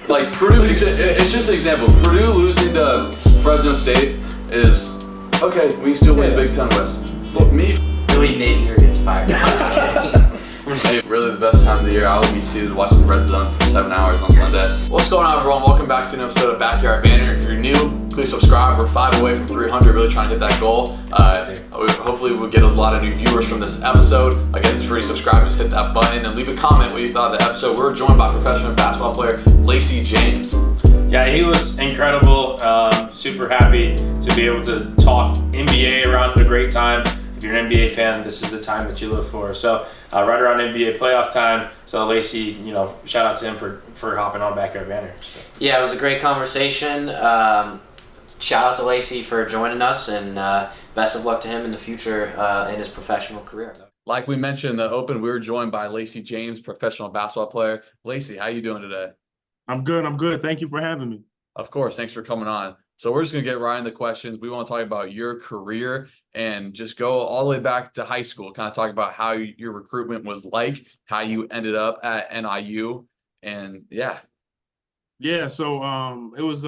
Like Purdue, it's just an example. Purdue losing to Fresno State is okay. We still win the Big Ten West. But me, Billy Napier gets fired. I'm just kidding. hey, really the best time of the year. I will be seated watching Red Zone for 7 hours on Sunday. What's going on, everyone? Welcome back to an episode of Backyard Banter. If you're new, please subscribe. We're 5 away from 300. Really trying to hit that goal. Hopefully, we'll get a lot of new viewers from this episode. Again, it's free to subscribe. Just hit that button and leave a comment what you thought of the episode. We're joined by professional basketball player Lacey James. Yeah, he was incredible. Super happy to be able to talk NBA around a great time. If you're an NBA fan, this is the time that you live for. So right around NBA playoff time. So Lacey, shout out to him for hopping on Backyard Banter. So. Yeah, it was a great conversation. Shout out to Lacey for joining us, and best of luck to him in the future in his professional career. Like we mentioned in the open, we were joined by Lacey James, professional basketball player. Lacey, how you doing today? I'm good. Thank you for having me. Of course. Thanks for coming on. So we're just going to get right into the questions. We want to talk about your career and just go all the way back to high school, kind of talk about how your recruitment was like, how you ended up at NIU, and yeah. Yeah, so it was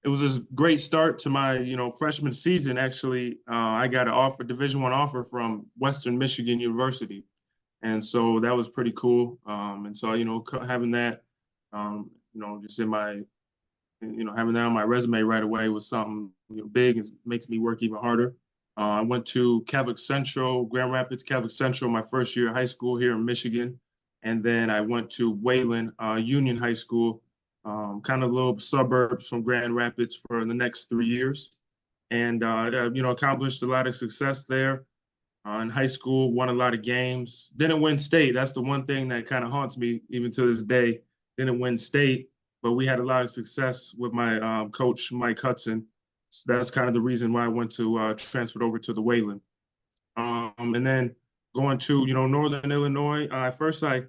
it was a great start to my freshman season. Actually, I got an Division I offer from Western Michigan University, and so that was pretty cool. And so having that, just in my having that on my resume right away was something big and makes me work even harder. I went to Grand Rapids Catholic Central my first year of high school here in Michigan. And then I went to Wayland Union High School, kind of little suburbs from Grand Rapids for the next 3 years. And, accomplished a lot of success there in high school, won a lot of games. Didn't win state. That's the one thing that kind of haunts me even to this day. Didn't win state. But we had a lot of success with my coach, Mike Hudson. So that's kind of the reason why I went to transferred over to the Wayland. And then going to, Northern Illinois. At first, I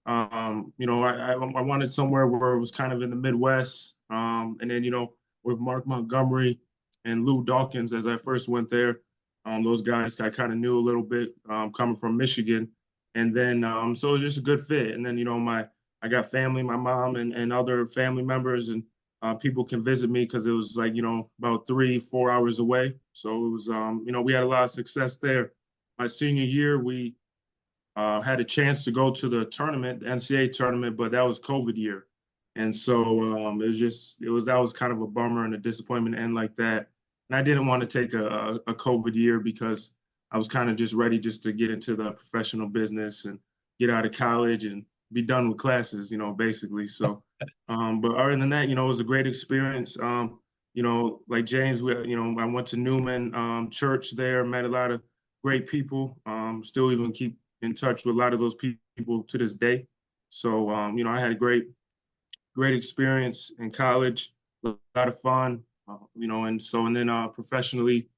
wanted somewhere where it was kind of in the Midwest. And then, with Mark Montgomery and Lou Dawkins, as I first went there, those guys I kind of knew a little bit coming from Michigan. And then, so it was just a good fit. And then, I got family, my mom and other family members, and people can visit me because it was like, about 3-4 hours away. So it was, we had a lot of success there. My senior year, we had a chance to go to the tournament, the NCAA tournament, but that was COVID year. And so that was kind of a bummer and a disappointment to end like that. And I didn't want to take a COVID year because I was kind of just ready just to get into the professional business and get out of college and be done with classes, basically. So, but other than that, it was a great experience. Like James, I went to Newman Church there, met a lot of great people. Still even keep in touch with a lot of those people to this day. So, I had a great experience in college, a lot of fun, and then professionally,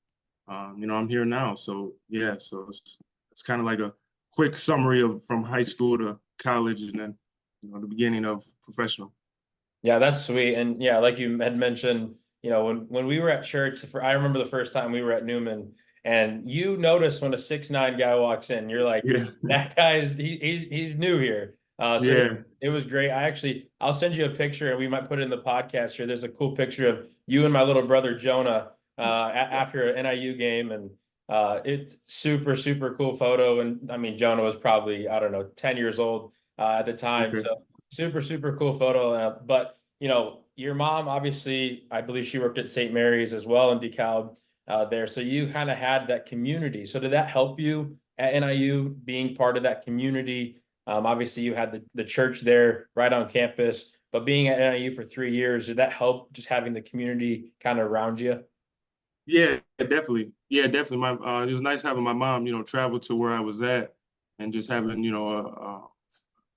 I'm here now. So, yeah, so it's kind of like a quick summary from high school to college and then the beginning of professional. Yeah, that's sweet. And yeah, like you had mentioned, when we were at church, I remember the first time we were at Newman, and you notice when a 6'9" guy walks in, you're like, yeah. that guy's he's new here. So yeah. It was great. I'll send you a picture and we might put it in the podcast here. There's a cool picture of you and my little brother Jonah after an NIU game, and it's super, super cool photo. And I mean, Jonah was probably, 10 years old at the time. Okay. So super, super cool photo. But, your mom, obviously, I believe she worked at St. Mary's as well in DeKalb there. So you kind of had that community. So did that help you at NIU being part of that community? Obviously, you had the church there right on campus, but being at NIU for 3 years, did that help just having the community kind of around you? Yeah, definitely. Yeah, definitely. It was nice having my mom, travel to where I was at and just having,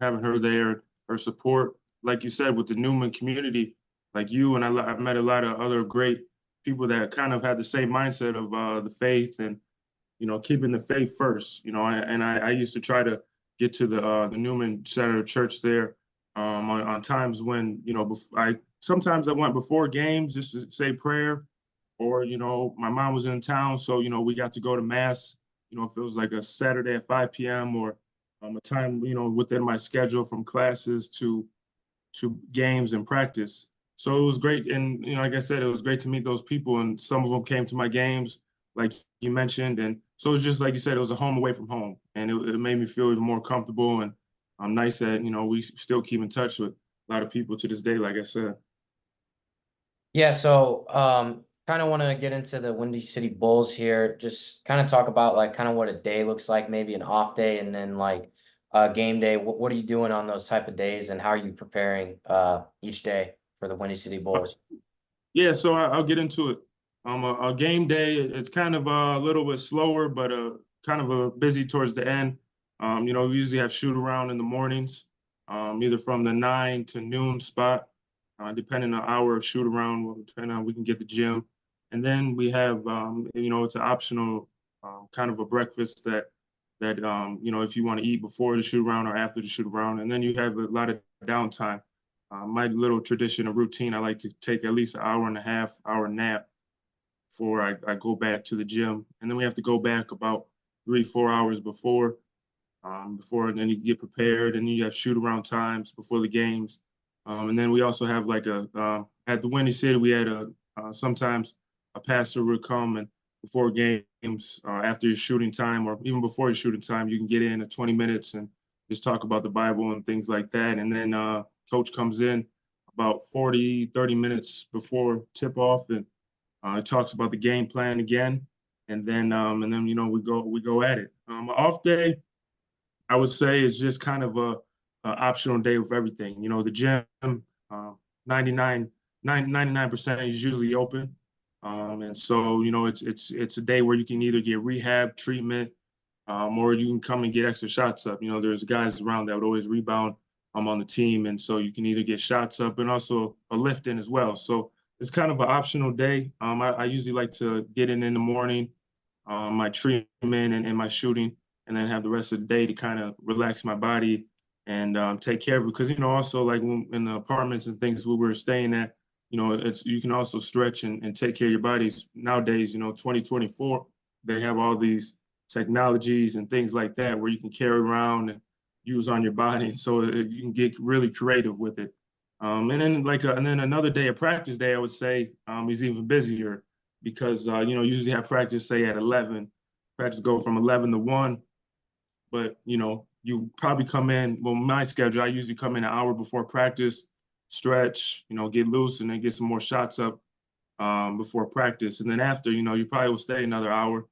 having her there, her support. Like you said, with the Newman community, like you and I met a lot of other great people that kind of had the same mindset of the faith and, keeping the faith first. I used to try to get to the Newman Center Church there on times when, sometimes I went before games just to say prayer. Or, my mom was in town, so, we got to go to mass, if it was like a Saturday at 5 p.m. or a time, within my schedule from classes to to games and practice. So it was great. And, like I said, it was great to meet those people. And some of them came to my games, like you mentioned. And so it was just like you said, it was a home away from home. And it made me feel even more comfortable. And I'm nice that, we still keep in touch with a lot of people to this day, like I said. Yeah, so kind of want to get into the Windy City Bulls here. Just kind of talk about like kind of what a day looks like, maybe an off day, and then like game day. What are you doing on those type of days, and how are you preparing each day for the Windy City Bulls? Yeah, so I'll get into it. A game day, it's kind of a little bit slower, but kind of busy towards the end. We usually have shoot around in the mornings, either from the 9 to noon spot, depending on hour of shoot around, depending on we can get the gym. And then we have, it's an optional kind of a breakfast that if you want to eat before the shoot around or after the shoot around. And then you have a lot of downtime. My little tradition or routine, I like to take at least an hour and a half, hour nap before I go back to the gym. And then we have to go back about 3, 4 hours before and then you get prepared and you have shoot around times before the games. And then we also have like at the Windy City, we had sometimes a pastor would come and before games, after your shooting time or even before your shooting time, you can get in at 20 minutes and just talk about the Bible and things like that. And then coach comes in about 40, 30 minutes before tip off and talks about the game plan again. And then we go at it. Off day, I would say is just kind of a optional day with everything. The gym, 99, 99% is usually open. And so, it's a day where you can either get rehab treatment, or you can come and get extra shots up. There's guys around that would always rebound on the team. And so you can either get shots up and also a lift in as well. So it's kind of an optional day. I usually like to get in the morning, my treatment and my shooting, and then have the rest of the day to kind of relax my body and take care of it. Because, also like in the apartments and things we were staying at, you can also stretch and take care of your bodies. Nowadays, 2024, they have all these technologies and things like that where you can carry around and use on your body. So you can get really creative with it. And then another day, a practice day, I would say is even busier because, usually have practice, say at 11, practice go from 11 to 1. But, you probably come in, well, my schedule, I usually come in an hour before practice, stretch, get loose, and then get some more shots up before practice. And then after, you probably will stay another hour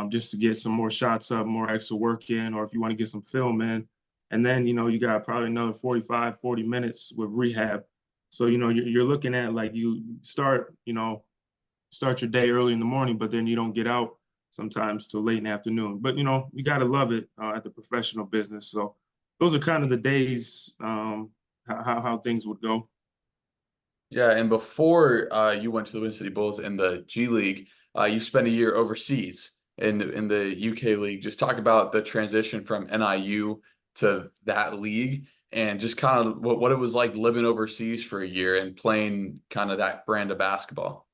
just to get some more shots up, more extra work in, or if you want to get some film in. And then, you got probably another 45, 40 minutes with rehab. So, you're looking at like you start your day early in the morning, but then you don't get out sometimes till late in the afternoon. But you got to love it at the professional business. So those are kind of the days how things would go. Yeah, and before you went to the Windy City Bulls in the G League, you spent a year overseas in the UK League. Just talk about the transition from NIU to that league, and just kind of what it was like living overseas for a year and playing kind of that brand of basketball.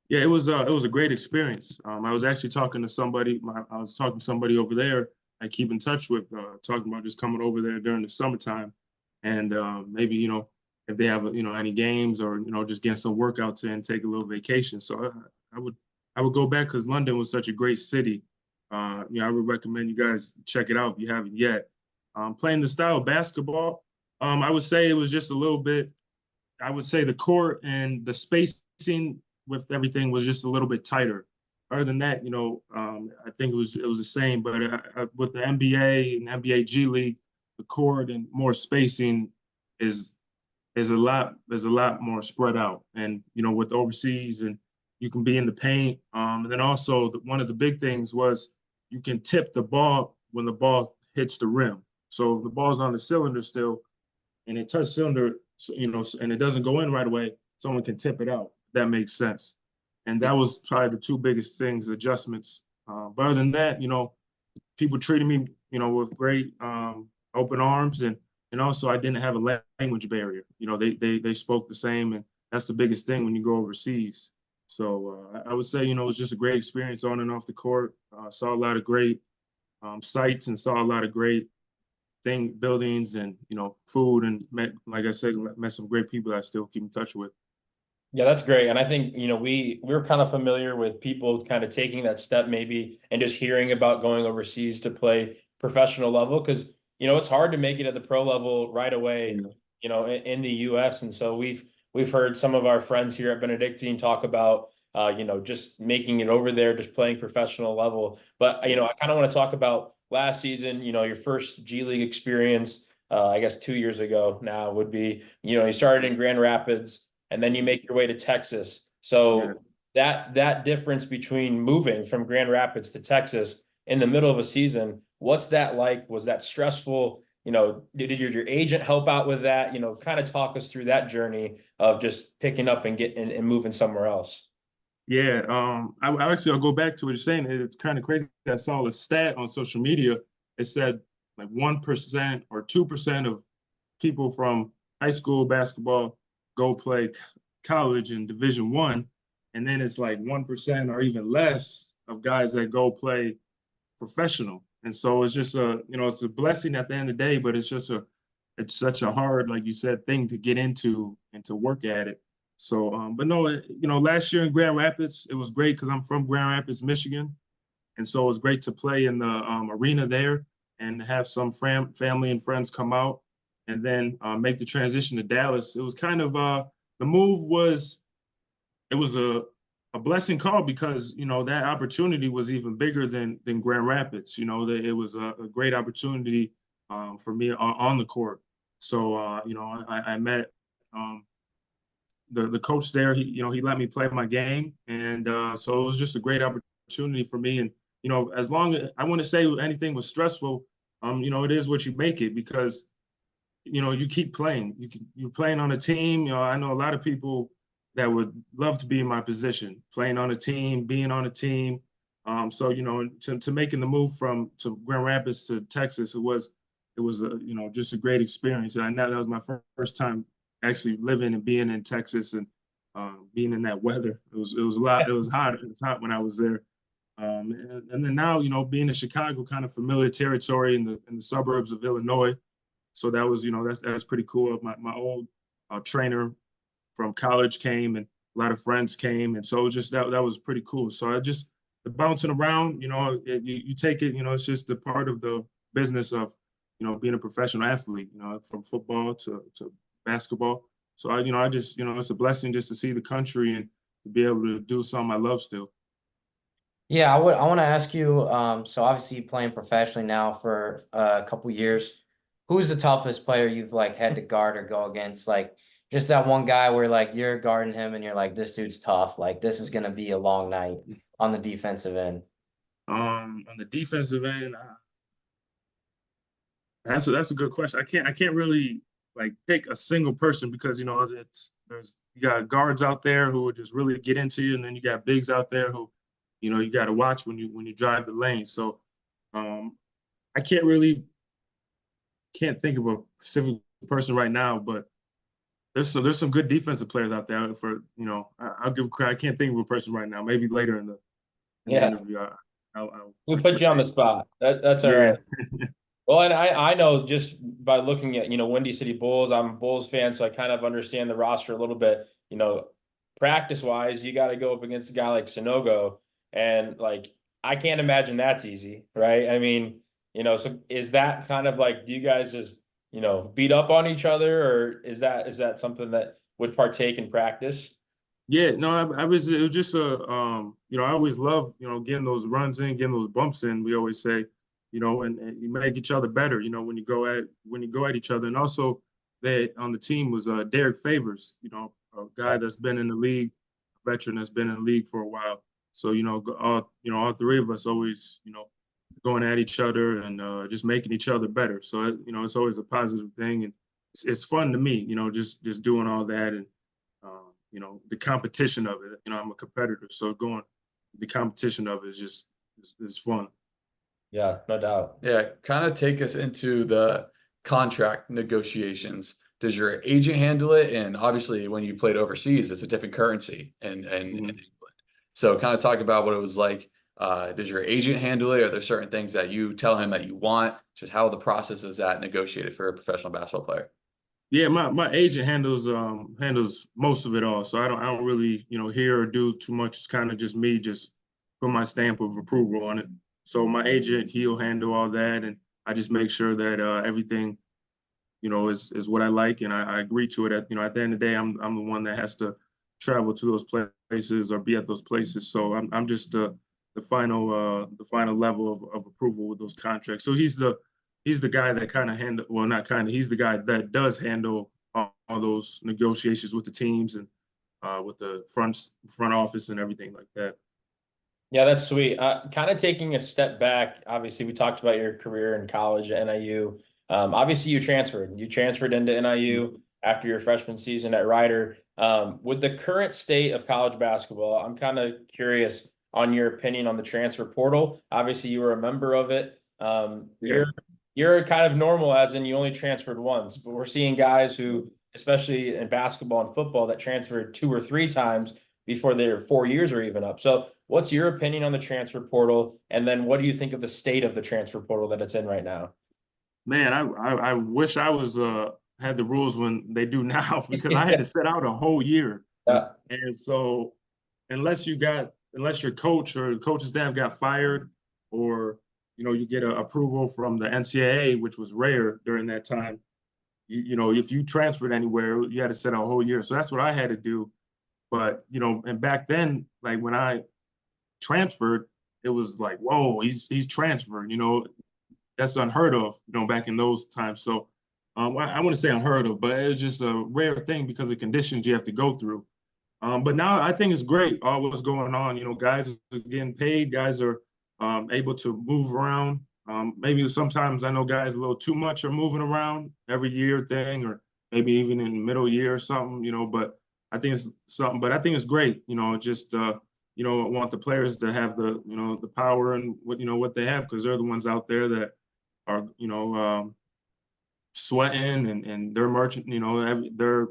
Yeah, it was a great experience. I was actually talking to somebody. I was talking to somebody over there I keep in touch with, talking about just coming over there during the summertime, and maybe if they have any games or just getting some workouts in, take a little vacation. So I would go back because London was such a great city. I would recommend you guys check it out if you haven't yet. Playing the style of basketball, I would say it was just a little bit. I would say the court and the spacing with everything was just a little bit tighter. Other than that, I think it was the same. But with the NBA and NBA G League, the court and more spacing is a lot more spread out. And with overseas, and you can be in the paint. And then also one of the big things was you can tip the ball when the ball hits the rim. So if the ball's on the cylinder still, and it touches cylinder, and it doesn't go in right away, someone can tip it out. That makes sense. And that was probably the two biggest things, adjustments. But other than that, people treated me, with great open arms, and also I didn't have a language barrier. They spoke the same, and that's the biggest thing when you go overseas. So I would say, it was just a great experience on and off the court. Saw a lot of great sights and saw a lot of great buildings and, food, and like I said, met some great people that I still keep in touch with. Yeah, that's great. And I think, we're kind of familiar with people kind of taking that step maybe and just hearing about going overseas to play professional level. Cause, it's hard to make it at the pro level right away, in the US. And so we've heard some of our friends here at Benedictine talk about, just making it over there, just playing professional level. But, I kind of want to talk about last season, your first G League experience, I guess 2 years ago now would be, you started in Grand Rapids, and then you make your way to Texas. So that difference between moving from Grand Rapids to Texas in the middle of a season, what's that like? Was that stressful? Did your agent help out with that? Kind of talk us through that journey of just picking up and getting and moving somewhere else. Yeah, I'll go back to what you're saying. It's kind of crazy. I saw a stat on social media. It said like 1% or 2% of people from high school basketball go play college in Division I, and then it's like 1% or even less of guys that go play professional. And so it's just it's a blessing at the end of the day, but it's such a hard, like you said, thing to get into and to work at it. So, but no, last year in Grand Rapids, it was great because I'm from Grand Rapids, Michigan. And so it was great to play in the arena there and have some family and friends come out, and then make the transition to Dallas. It was kind of the move was a blessing call because that opportunity was even bigger than Grand Rapids. It was a great opportunity for me on the court. So I met the coach there. He let me play my game, and so it was just a great opportunity for me. And as long as I want to say anything was stressful, it is what you make it, because you keep playing. You're playing on a team. I know a lot of people that would love to be in my position, playing on a team, being on a team. So to making the move to Grand Rapids to Texas, it was just a great experience. And I know that was my first time actually living and being in Texas, and being in that weather. It was a lot. It was hot. It was hot when I was there. And then now, being in Chicago, kind of familiar territory in the suburbs of Illinois. So that was, that's pretty cool. My old trainer from college came, and a lot of friends came, and so just that was pretty cool. So the bouncing around, you take it, it's just a part of the business of, being a professional athlete, from football to basketball. So I just, it's a blessing just to see the country and to be able to do something I love still. Yeah, I want to ask you, so obviously playing professionally now for a couple years, who's the toughest player you've like had to guard or go against? Like just that one guy where like you're guarding him and you're like, this dude's tough. Like this is gonna be a long night on the defensive end. On the defensive end, that's a good question. I can't really like pick a single person, because you got guards out there who will just really get into you, and then you got bigs out there who you got to watch when you drive the lane. So I can't think of a specific person right now, but there's some good defensive players out there. I'll give credit. I can't think of a person right now. Maybe later in the interview. We put you on the spot. That's all right. Well, and I know just by looking at, Windy City Bulls, I'm a Bulls fan, so I kind of understand the roster a little bit. Practice wise, you got to go up against a guy like Sonogo, and like I can't imagine that's easy, right? I mean, so is that kind of like, do you guys just beat up on each other, or is that something that would partake in practice? Yeah, no, it was just I always love, getting those runs in, getting those bumps in. We always say, and you make each other better, when you go at each other. And also, they on the team was Derek Favors, a guy that's been in the league, a veteran that's been in the league for a while. So all three of us always going at each other and just making each other better. So it's always a positive thing, and it's fun to me, just doing all that, and the competition of it. I'm a competitor, so the competition of it is fun. Yeah, no doubt. Yeah, kind of take us into the contract negotiations. Does your agent handle it? And obviously, when you played overseas, it's a different currency in England. So kind of talk about what it was like Does your agent handle it? Are there certain things that you tell him that you want? Just how the process is that negotiated for a professional basketball player? Yeah, my agent handles most of it all. So I don't really, hear or do too much. It's kind of just me just put my stamp of approval on it. So my agent, he'll handle all that, and I just make sure that everything, is what I like, and I agree to it. At the end of the day, I'm the one that has to travel to those places or be at those places. So I'm just the final level of approval with those contracts. So he's the guy that kind of handle, well, not kind of, he's the guy that does handle all those negotiations with the teams and with the front office and everything like that. Yeah, that's sweet. Kind of taking a step back, obviously, we talked about your career in college at NIU. Obviously, you transferred. You transferred into NIU after your freshman season at Rider. With the current state of college basketball, I'm kind of curious on your opinion on the transfer portal. Obviously, you were a member of it. You're kind of normal, as in you only transferred once, but we're seeing guys who, especially in basketball and football, that transferred 2 or 3 times before their 4 years are even up. So what's your opinion on the transfer portal? And then what do you think of the state of the transfer portal that it's in right now? Man, I wish I was had the rules when they do now because I had to set out a whole year. Yeah. And so unless your coach or coaching staff got fired, or you get an approval from the NCAA, which was rare during that time, if you transferred anywhere, you had to set out a whole year. So that's what I had to do. But and back then, like when I transferred, it was like, whoa, he's transferred. That's unheard of. Back in those times. So I wouldn't say unheard of, but it was just a rare thing because of conditions you have to go through. But now I think it's great all what's going on. Guys are getting paid. Guys are able to move around. Maybe sometimes I know guys a little too much are moving around every year thing, or maybe even in the middle year or something. But I think it's something. But I think it's great. Just I want the players to have the power and what they have, because they're the ones out there that are sweating and their merchant their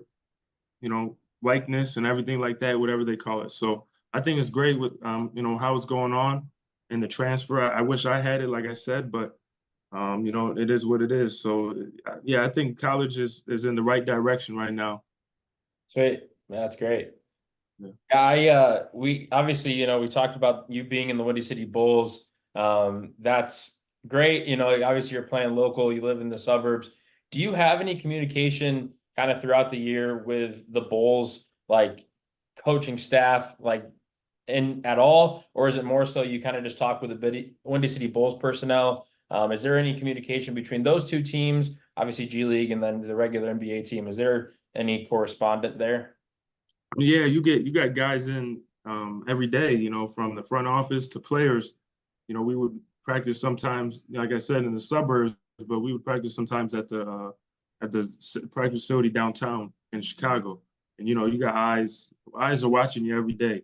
likeness and everything like that, whatever they call it. So I think it's great with how it's going on in the transfer. I wish I had it, like I said, but it is what it is. So yeah, I think college is in the right direction right now. Sweet. Yeah, that's great. Yeah. We obviously, we talked about you being in the Windy City Bulls. That's great. Obviously you're playing local, you live in the suburbs. Do you have any communication kind of throughout the year with the Bulls, like coaching staff, like at all? Or is it more so you kind of just talk with the Windy City Bulls personnel? Is there any communication between those two teams, obviously G League and then the regular NBA team? Is there any correspondent there? Yeah, you got guys in every day, from the front office to players. We would practice sometimes, like I said, in the suburbs, but we would practice sometimes at the practice facility downtown in Chicago. And you got eyes are watching you every day.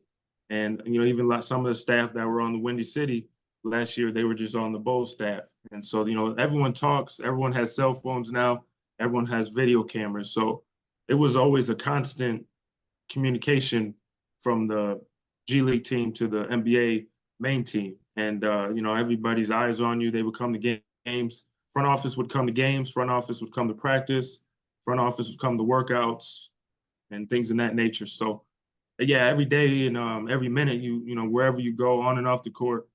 And even like some of the staff that were on the Windy City last year, they were just on the Bulls staff. And so everyone talks, everyone has cell phones now, everyone has video cameras. So it was always a constant communication from the G League team to the NBA main team. And everybody's eyes on you. They would come to games. Front office would come to games. Front office would come to practice. Front office would come to workouts and things in that nature. So yeah, every day and every minute, wherever you go on and off the court,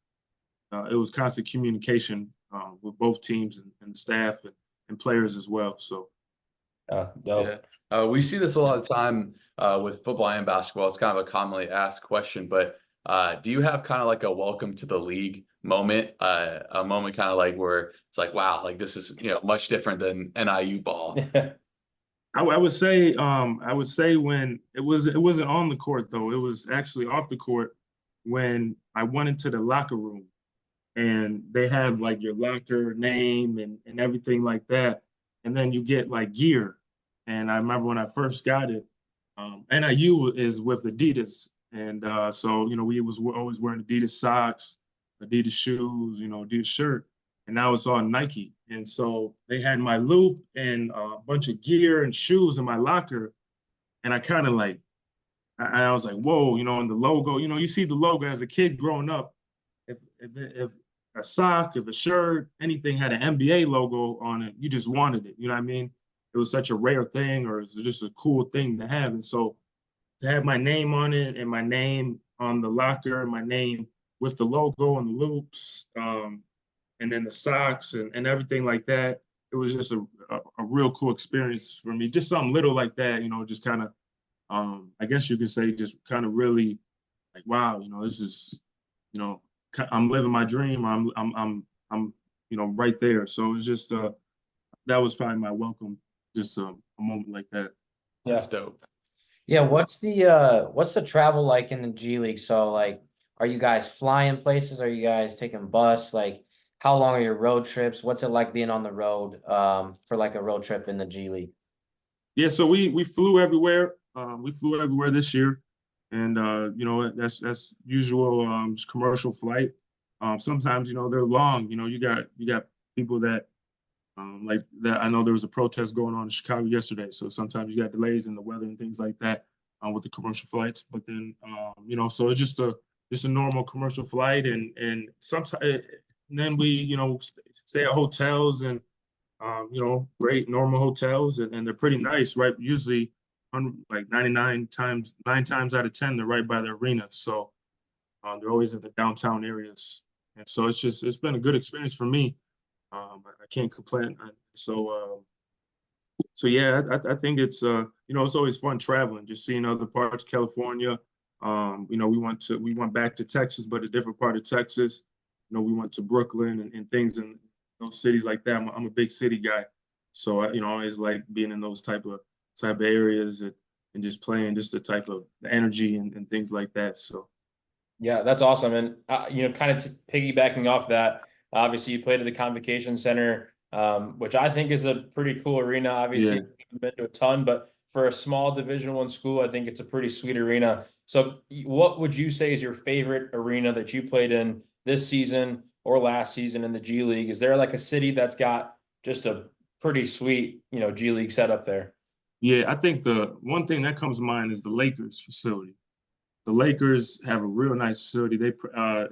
it was constant communication with both teams and staff and players as well. So Dope. Yeah. We see this a lot of time with football and basketball. It's kind of a commonly asked question, but do you have kind of like a welcome to the league moment, a moment kind of like where it's like, wow, like this is, much different than NIU ball? I would say when it wasn't on the court though, it was actually off the court when I went into the locker room and they had like your locker name and everything like that. And then you get like gear. And I remember when I first got it, NIU is with Adidas. And so, we was always wearing Adidas socks, Adidas shoes, Adidas shirt. And now it's on Nike. And so they had my loop and a bunch of gear and shoes in my locker. And I kind of like, I was like, whoa, and the logo, you see the logo as a kid growing up. if a sock, if a shirt, anything had an NBA logo on it, you just wanted it. You know what I mean? It was such a rare thing, or it's just a cool thing to have. And so to have my name on it and my name on the locker, my name with the logo and the loops, and then the socks and everything like that, it was just a real cool experience for me. Just something little like that, just kind of, I guess you could say, just kind of really like, wow, this is, I'm living my dream. I'm right there. So it's just, that was probably my welcome, just a moment like that. That's dope. Yeah, what's the travel like in the G League? So like, are you guys flying places? Are you guys taking bus? Like, how long are your road trips? What's it like being on the road for like a road trip in the G League? Yeah, so we flew everywhere. We flew everywhere this year, and that's usual just commercial flight. Sometimes they're long. You got people that like that. I know there was a protest going on in Chicago yesterday, so sometimes you got delays in the weather and things like that with the commercial flights. But then so it's just a normal commercial flight, and sometimes then we stay at hotels and great normal hotels, and they're pretty nice, right? Usually, like 9 times out of 10, they're right by the arena. So they're always in the downtown areas. And so it's been a good experience for me. I can't complain. So yeah, I think it's it's always fun traveling, just seeing other parts of California. We went back to Texas, but a different part of Texas. We went to Brooklyn and things in those cities like that. I'm a big city guy, so I always like being in those type of areas and just playing just the type of energy and things like that. So Yeah, that's awesome. And, kind of piggybacking off that, obviously you played at the Convocation Center, which I think is a pretty cool arena. Obviously, yeah. I haven't been to a ton, but for a small Division I school, I think it's a pretty sweet arena. So what would you say is your favorite arena that you played in this season or last season in the G League? Is there like a city that's got just a pretty sweet, G League setup there? Yeah, I think the one thing that comes to mind is the Lakers facility. The Lakers have a real nice facility. They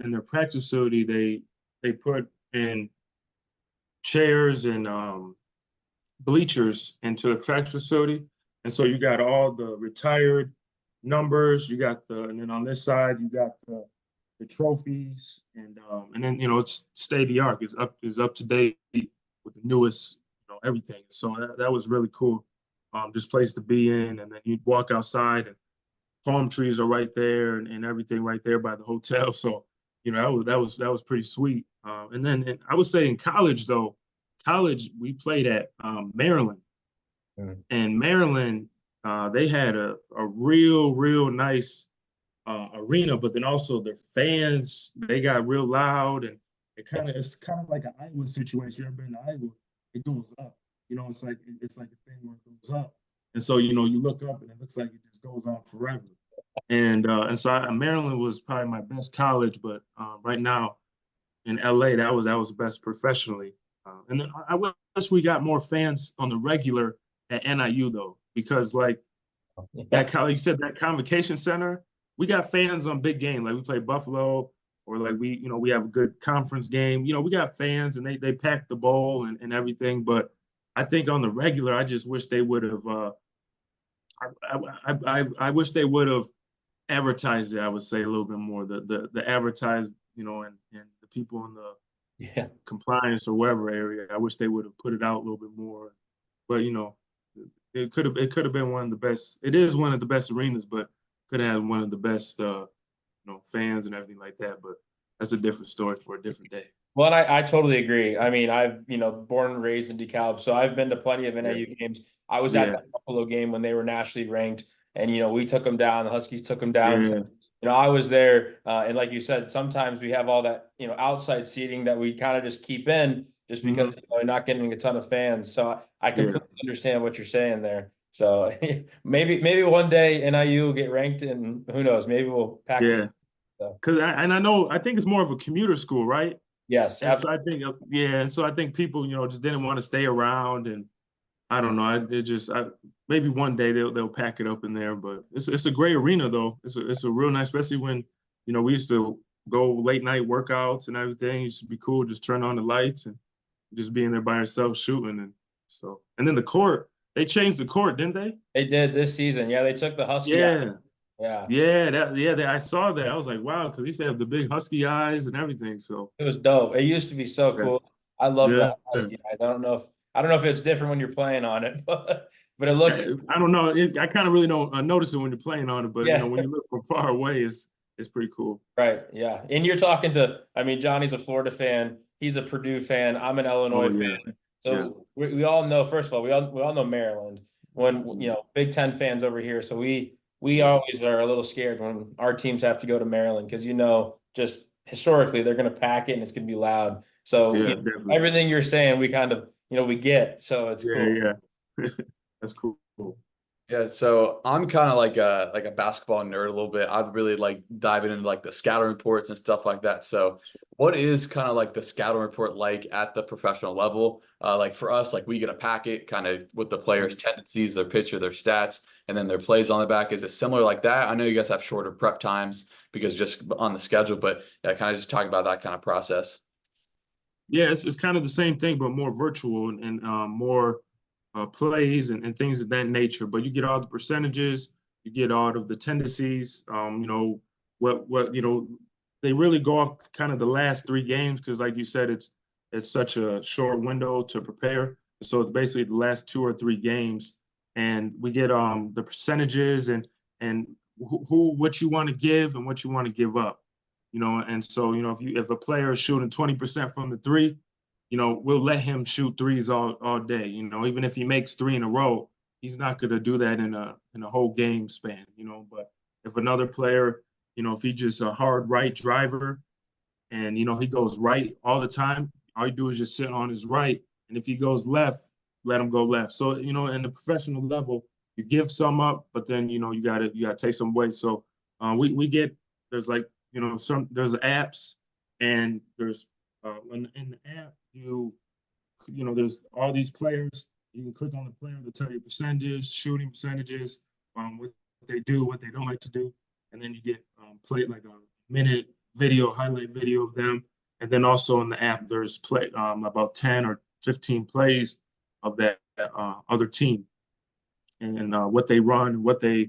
in their practice facility they put in chairs and bleachers into the practice facility, and so you got all the retired numbers. You got and then on this side you got the trophies, and then it's state of the art. Is up to date with the newest everything. So that was really cool. Just place to be in, and then you'd walk outside and palm trees are right there and everything right there by the hotel. So, that was pretty sweet. And I would say in college though, we played at Maryland, and Maryland they had a real nice arena, but then also their fans they got real loud, and it's kind of like an Iowa situation. You ever been to Iowa? It goes up. It's like a thing where it goes up. And so, you look up and it looks like it just goes on forever. And so Maryland was probably my best college, but right now in LA, that was best professionally. And then I wish we got more fans on the regular at NIU though, because like you said, that Convocation Center, we got fans on big game. Like we play Buffalo, or like we have a good conference game. We got fans and they pack the bowl and everything. But I think on the regular, I just wish they would have. I wish they would have advertised it. I would say a little bit more. The advertise, and the people in the compliance or whatever area. I wish they would have put it out a little bit more. But it could have been one of the best. It is one of the best arenas, but could have had one of the best fans and everything like that. But that's a different story for a different day. Well, and I totally agree. I mean, I've, born and raised in DeKalb, so I've been to plenty of NIU games. I was at that Buffalo game when they were nationally ranked, and, we took them down. The Huskies took them down. I was there, and like you said, sometimes we have all that, outside seating that we kind of just keep in just because we're not getting a ton of fans. So I completely understand what you're saying there. So maybe one day NIU will get ranked, and who knows, maybe we'll pack. Yeah, because I think it's more of a commuter school, right? Yes, and so I think and so I think people just didn't want to stay around, and I don't know. Maybe one day they'll pack it up in there, but it's a great arena though. It's a real nice, especially when we used to go late night workouts and everything. It used to be cool. Just turn on the lights and just being there by yourself shooting. And then the court, they changed the court, didn't they? They did this season. Yeah, they took the Husky out. Yeah. Yeah, I saw that. I was like, wow, because he used to have the big husky eyes and everything. So it was dope. It used to be so yeah, cool. I love yeah. that Husky eyes. I don't know if it's different when you're playing on it, but it looked I don't know. I kind of really don't notice it when you're playing on it, but yeah. when you look from far away, it's pretty cool. Right, yeah. And you're talking to, I mean, Johnny's a Florida fan. He's a Purdue fan. I'm an Oh Illinois yeah, fan. yeah. So we all know, first of all, we all know Maryland. When, Big Ten fans over here. So we always are a little scared when our teams have to go to Maryland because just historically they're going to pack it and it's going to be loud. So Yeah, definitely. everything you're saying, we kind of, we get. So it's cool. Yeah. That's cool. Yeah, so I'm kind of like a basketball nerd a little bit. I'd really like diving into like the scouting reports and stuff like that. So what is kind of like the scouting report like at the professional level? Like for us, like we get a packet kind of with the players' tendencies, their picture, their stats, and then their plays on the back. Is it similar like that? I know you guys have shorter prep times because just on the schedule, but yeah, kind of just talk about that kind of process. Yeah, it's kind of the same thing, but more virtual and more plays and things of that nature. But you get all the percentages, you get all of the tendencies. What they really go off kind of the last 3 games because, like you said, it's such a short window to prepare. So it's basically the last 2 or 3 games, and we get the percentages and what you want to give and what you want to give up. And so if a player is shooting 20% from the three, we'll let him shoot threes all day. Even if he makes 3 in a row, he's not going to do that in a whole game span. But if another player, if he just a hard right driver, and he goes right all the time, all you do is just sit on his right, and if he goes left, let him go left. So in the professional level, you give some up, but then you gotta take some away. So we get there's like there's apps and there's in the app there's all these players. You can click on the player to tell you percentages, shooting percentages, what they do, what they don't like to do, and then you get played like a minute video, highlight video of them. And then also in the app, there's about 10 or 15 plays of that other team and what they run, what their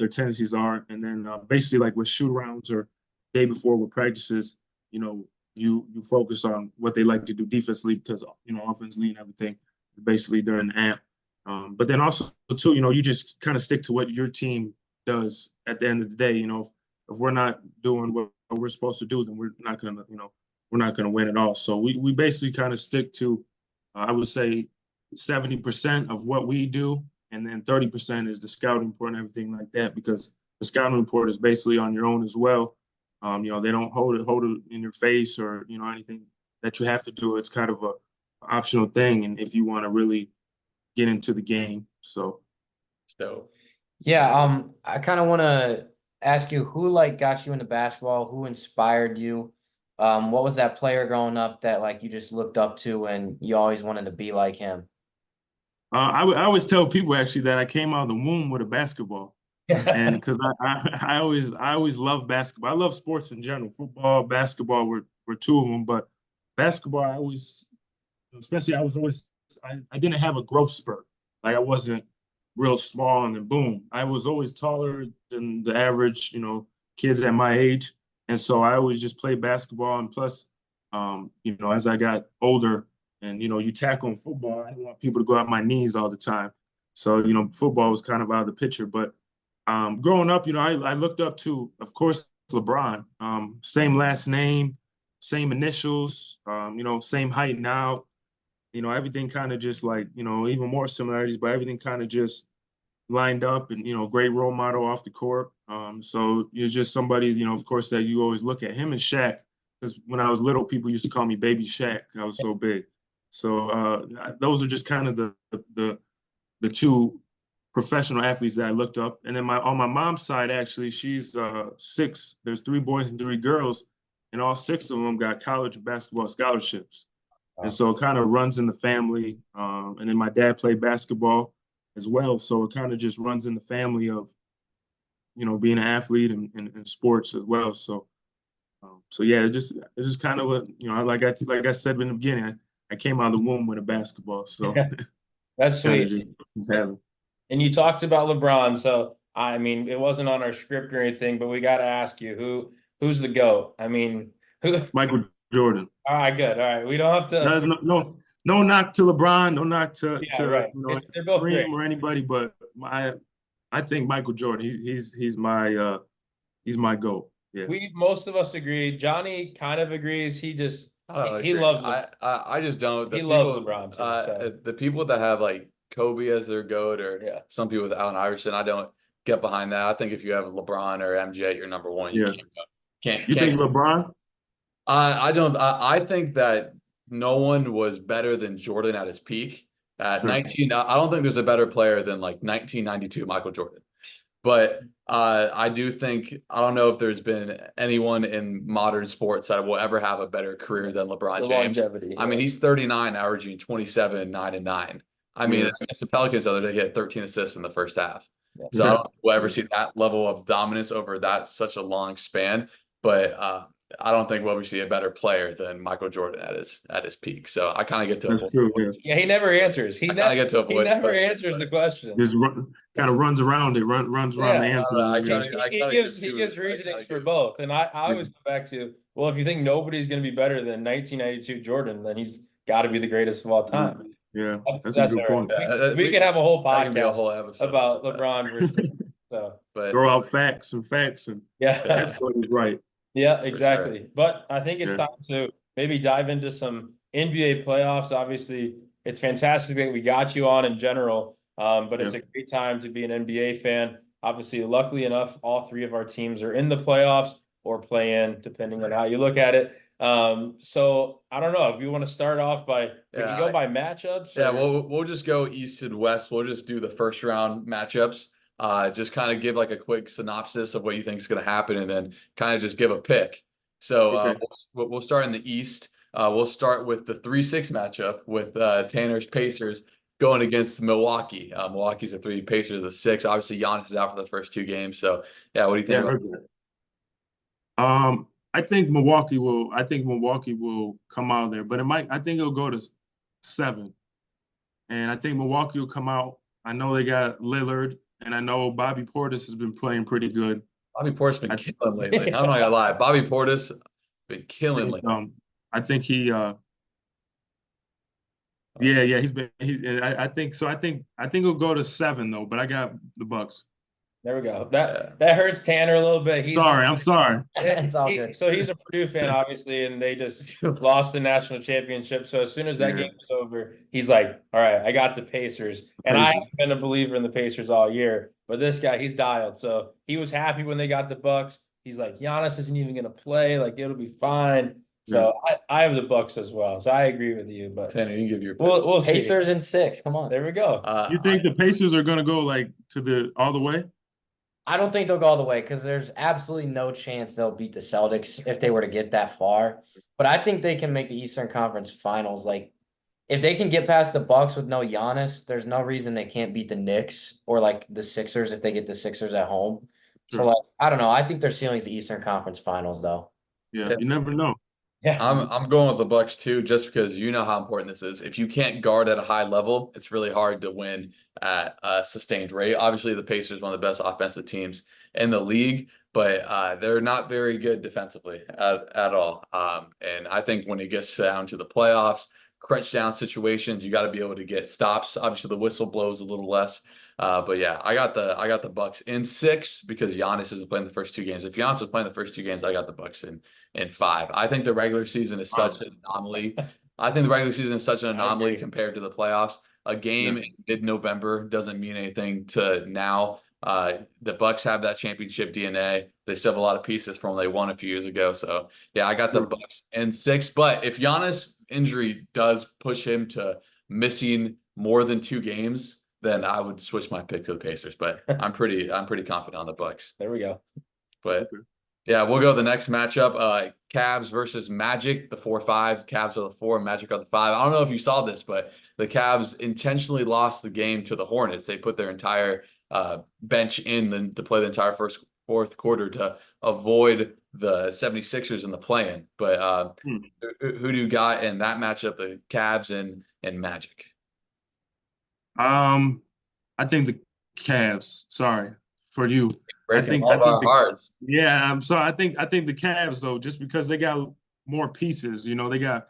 tendencies are. And then basically like with shoot arounds or day before with practices, you focus on what they like to do defensively because, offensively and everything, basically during the app. But then also too, you just kind of stick to what your team does at the end of the day. If we're not doing what we're supposed to do, then we're not gonna win at all. So we basically kind of stick to, I would say, 70% of what we do, and then 30% is the scouting report and everything like that. Because the scouting report is basically on your own as well. They don't hold it in your face or anything that you have to do. It's kind of a optional thing, and if you want to really get into the game. So yeah, I kind of want to ask you who like got you into basketball, who inspired you, what was that player growing up that like you just looked up to and you always wanted to be like him? I always tell people actually that I came out of the womb with a basketball, and because I always love basketball. I love sports in general. Football, basketball were 2 of them, but basketball I always, especially I didn't have a growth spurt. Like I wasn't real small and then boom. I was always taller than the average, kids at my age. And so I always just played basketball. And plus, as I got older and, you tackle in football, I didn't want people to go out my knees all the time. So, football was kind of out of the picture. But growing up, I looked up to, of course, LeBron. Same last name, same initials, same height now. Everything kind of just like, even more similarities, but everything kind of just lined up and, great role model off the court. So you're just somebody, of course, that you always look at him and Shaq, because when I was little, people used to call me Baby Shaq. I was so big. So those are just kind of the 2 professional athletes that I looked up. And then on my mom's side, actually, she's 6. There's 3 boys and 3 girls, and all 6 of them got college basketball scholarships. And so it kind of runs in the family. And then my dad played basketball as well. So it kind of just runs in the family of, being an athlete and sports as well. So So yeah, it's just kind of a, like I said in the beginning, I came out of the womb with a basketball, so That's kind of sweet. just have it. And you talked about LeBron, so I mean, it wasn't on our script or anything, but we got to ask you who's the GOAT? I mean, who? Michael Jordan. All right, good. All right, we don't have to. There's no knock to LeBron, no knock Yeah, right. They're both great. Kareem or anybody, but I think Michael Jordan. He's my GOAT. Yeah. Most of us agree. Johnny kind of agrees. He just I he agree. loves LeBron. I just don't. He loves LeBron too. So. The people that have like Kobe as their GOAT, or Yeah. some people with Allen Iverson, I don't get behind that. I think if you have LeBron or MJ at your number one, you Yeah. can't. You think LeBron? I don't. I think that no one was better than Jordan at his peak. At Sure. 19, I don't think there's a better player than like 1992 Michael Jordan. But I do think, I don't know if there's been anyone in modern sports that will ever have a better career than LeBron The James. longevity. I mean, he's 39, averaging 27, 9, and 9. I mean, Yeah. against the Pelicans the other day, he had 13 assists in the first half. Yeah. So I don't know if we'll ever see that level of dominance over that such a long span. But I don't think we'll ever see a better player than Michael Jordan at his peak. So I kind of get to That's true. Yeah. Yeah, he never answers. He I get to he avoid never it. answers the question. Just kind of runs around it, runs around the Yeah. answer. I Yeah. kinda He gives gives reasonings for both, and I always go back to, well, if you think nobody's going to be better than 1992 Jordan, then he's got to be the greatest of all time. Yeah, that's a good all point. right. We could have a whole That can be a podcast whole episode about LeBron versus. So But Throw out facts and yeah, everybody's right. yeah, exactly. But I think it's Yeah. time to maybe dive into some NBA playoffs. Obviously, it's fantastic that we got you on in general, but it's a great time to be an NBA fan. Obviously, luckily enough, all three of our teams are in the playoffs or play in, depending on how you look at it. So I don't know if you want to start off by we can go by matchups. Yeah, we'll just go east and west. We'll just do the first round matchups. Just kind of give like a quick synopsis of what you think is going to happen, and then kind of just give a pick. So Okay. we'll start in the east. We'll start with the 3-6 matchup with Tanner's Pacers going against Milwaukee. Milwaukee's a 3, Pacers a 6. Obviously, Giannis is out for the first 2 games. So yeah, what do you think? Yeah, I heard that. I think Milwaukee will come out there, but I think it'll go to 7. And I think Milwaukee will come out. I know they got Lillard, and I know Bobby Portis has been playing pretty good. Bobby Portis been killing lately. I'm not gonna lie. Bobby Portis been killing lately. I think he's been. I think so. I think it'll go to 7 though, but I got the Bucks. There we go. That hurts Tanner a little bit. I'm sorry. It's all good. So he's a Purdue fan, obviously, and they just lost the national championship. So as soon as that game was over, he's like, "All right, I got the Pacers." And I haven't been a believer in the Pacers all year, but this guy, he's dialed. So he was happy when they got the Bucks. He's like, Giannis isn't even going to play. Like, it'll be fine. So I have the Bucks as well. So I agree with you. But Tanner, you give your pick. we'll see. Pacers in 6. Come on. There we go. You think the Pacers are going to go like to all the way? I don't think they'll go all the way because there's absolutely no chance they'll beat the Celtics if they were to get that far. But I think they can make the Eastern Conference Finals. Like, if they can get past the Bucks with no Giannis, there's no reason they can't beat the Knicks or like the Sixers if they get the Sixers at home. Sure. So like, I don't know. I think their ceiling's the Eastern Conference Finals though. Yeah, you never know. Yeah, I'm going with the Bucks too, just because you know how important this is. If you can't guard at a high level, it's really hard to win at a sustained rate. Obviously, the Pacers are one of the best offensive teams in the league, but they're not very good defensively at all. And I think when it gets down to the playoffs, crunch down situations, you got to be able to get stops. Obviously, the whistle blows a little less. But yeah, I got the Bucks in 6 because Giannis isn't playing the first 2 games. If Giannis was playing the first 2 games, I got the Bucks in 5. I think the regular season is such an anomaly. I think the regular season is such an anomaly compared to the playoffs. A game in mid-November doesn't mean anything to now. The Bucks have that championship DNA. They still have a lot of pieces from when they won a few years ago. So yeah, I got the Bucks in 6. But if Giannis' injury does push him to missing more than 2 games, then I would switch my pick to the Pacers. But I'm pretty confident on the Bucks. there we go. But yeah, we'll go to the next matchup. Cavs versus Magic, the 4-5. Cavs are the 4, Magic are the 5. I don't know if you saw this, but the Cavs intentionally lost the game to the Hornets. They put their entire bench in to play the entire first fourth quarter to avoid the 76ers in the play-in. But who do you got in that matchup, the Cavs and Magic? I think the Cavs. Sorry for you. Breaking all of our hearts. Yeah, I'm sorry. I think the Cavs though, just because they got more pieces. You know, they got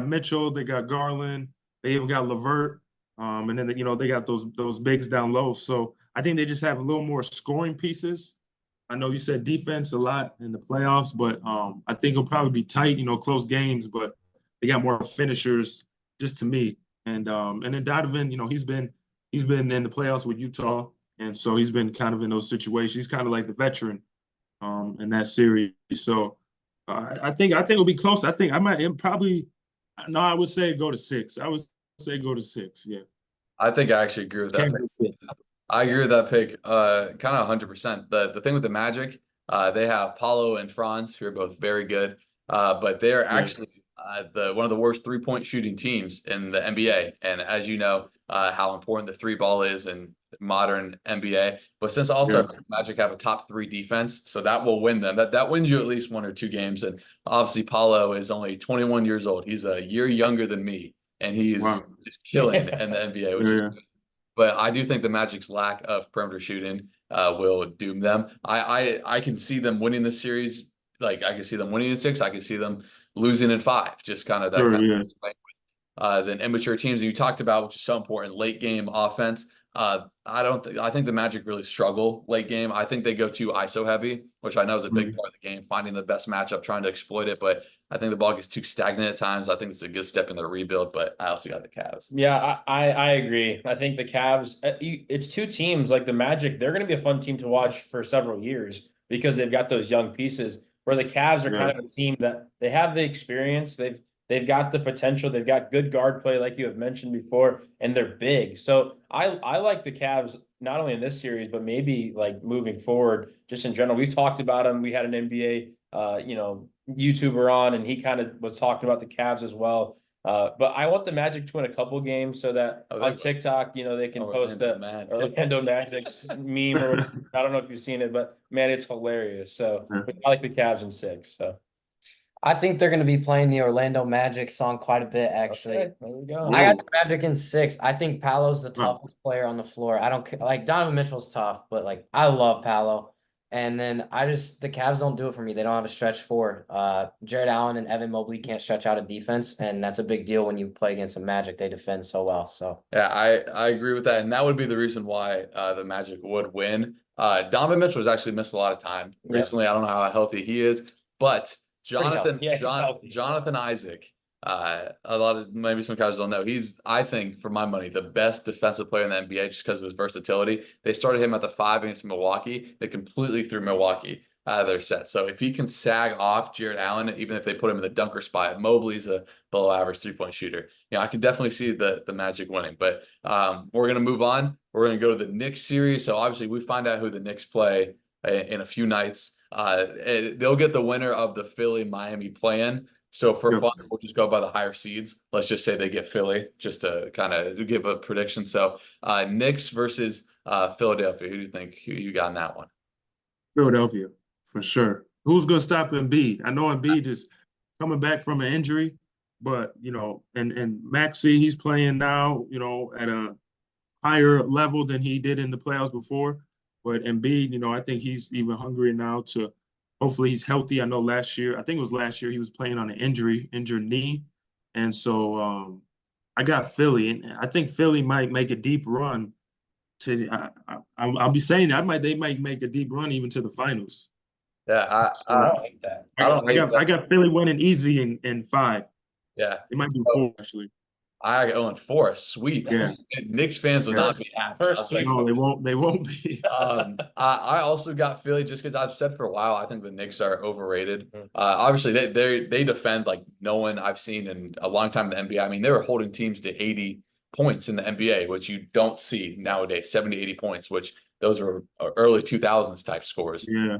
Mitchell, they got Garland, they even got LeVert, and then they got those bigs down low. So I think they just have a little more scoring pieces. I know you said defense a lot in the playoffs, but I think it'll probably be tight. You know, close games, but they got more finishers, just to me. And then Donovan, you know, he's been in the playoffs with Utah. And so he's been kind of in those situations. He's kind of like the veteran in that series. So I think it'll be close. I think I might probably no, I would say go to 6. I would say go to 6. Yeah. I think I actually agree with that. Kansas 6. I agree with that pick. Kind of 100%. The thing with the Magic, they have Paulo and Franz, who are both very good, but they are actually one of the worst 3-point shooting teams in the NBA. And as you know, how important the 3 ball is in modern NBA. But since also Magic have a top 3 defense, so that will win them. That wins you at least 1 or 2 games. And obviously, Paulo is only 21 years old. He's a year younger than me, and he is just killing in the NBA, which is good. But I do think the Magic's lack of perimeter shooting will doom them. I can see them winning this series. Like, I can see them winning in 6. I can see them losing in 5. Just kind of that kind of playing with then immature teams that you talked about, which is so important. Late game offense. I think the Magic really struggle late game. I think they go too ISO heavy, which I know is a big part of the game, finding the best matchup, trying to exploit it. But I think the ball gets too stagnant at times. I think it's a good step in the rebuild, but I also got the Cavs. Yeah, I agree. I think the Cavs, it's 2 teams like the Magic. They're going to be a fun team to watch for several years because they've got those young pieces. Where the Cavs are kind of a team that they have the experience. They've got the potential. They've got good guard play, like you have mentioned before, and they're big. So I like the Cavs not only in this series, but maybe like moving forward, just in general. We've talked about them. We had an NBA, YouTuber on, and he kind of was talking about the Cavs as well. But I want the Magic to win a couple games so that on TikTok, they can post the Orlando Magic's meme. Or I don't know if you've seen it, but man, it's hilarious. So I like the Cavs in 6. So. I think they're going to be playing the Orlando Magic song quite a bit, actually. Okay, there we go. I got the Magic in 6. I think Paolo's the toughest player on the floor. I don't like Donovan Mitchell's tough, but like I love Paolo. And then the Cavs don't do it for me. They don't have a stretch forward. Jared Allen and Evan Mobley can't stretch out a defense, and that's a big deal when you play against the Magic. They defend so well. So yeah, I agree with that, and that would be the reason why the Magic would win. Donovan Mitchell has actually missed a lot of time recently. I don't know how healthy he is, but Jonathan Isaac, maybe some guys don't know. He's, I think, for my money, the best defensive player in the NBA just because of his versatility. They started him at the 5 against Milwaukee. They completely threw Milwaukee out of their set. So if he can sag off Jared Allen, even if they put him in the dunker spot, Mobley's a below average 3-point shooter. I can definitely see the Magic winning. But we're going to move on. We're going to go to the Knicks series. So obviously we find out who the Knicks play in a few nights. They'll get the winner of the Philly-Miami play-in. So for fun, we'll just go by the higher seeds. Let's just say they get Philly, just to kind of give a prediction. So Knicks versus Philadelphia. Who do you think you got in that one? Philadelphia, for sure. Who's going to stop Embiid? I know Embiid is coming back from an injury, but, and Maxey, he's playing now, at a higher level than he did in the playoffs before. But Embiid, I think he's even hungrier now to hopefully he's healthy. I know I think it was last year he was playing on an injured knee. And so I got Philly. And I think Philly might make a deep run I'll be saying they might make a deep run even to the finals. Yeah, I like that. I got Philly winning easy in 5. Yeah. It might be 4, actually. I got 0-4, a sweep. Yeah. Knicks fans will not be happy. No, they won't be. I also got Philly just because I've said for a while I think the Knicks are overrated. Obviously they defend like no one I've seen in a long time in the NBA. I mean, they were holding teams to 80 points in the NBA, which you don't see nowadays, 70, 80 points, which those are early 2000s type scores. Yeah.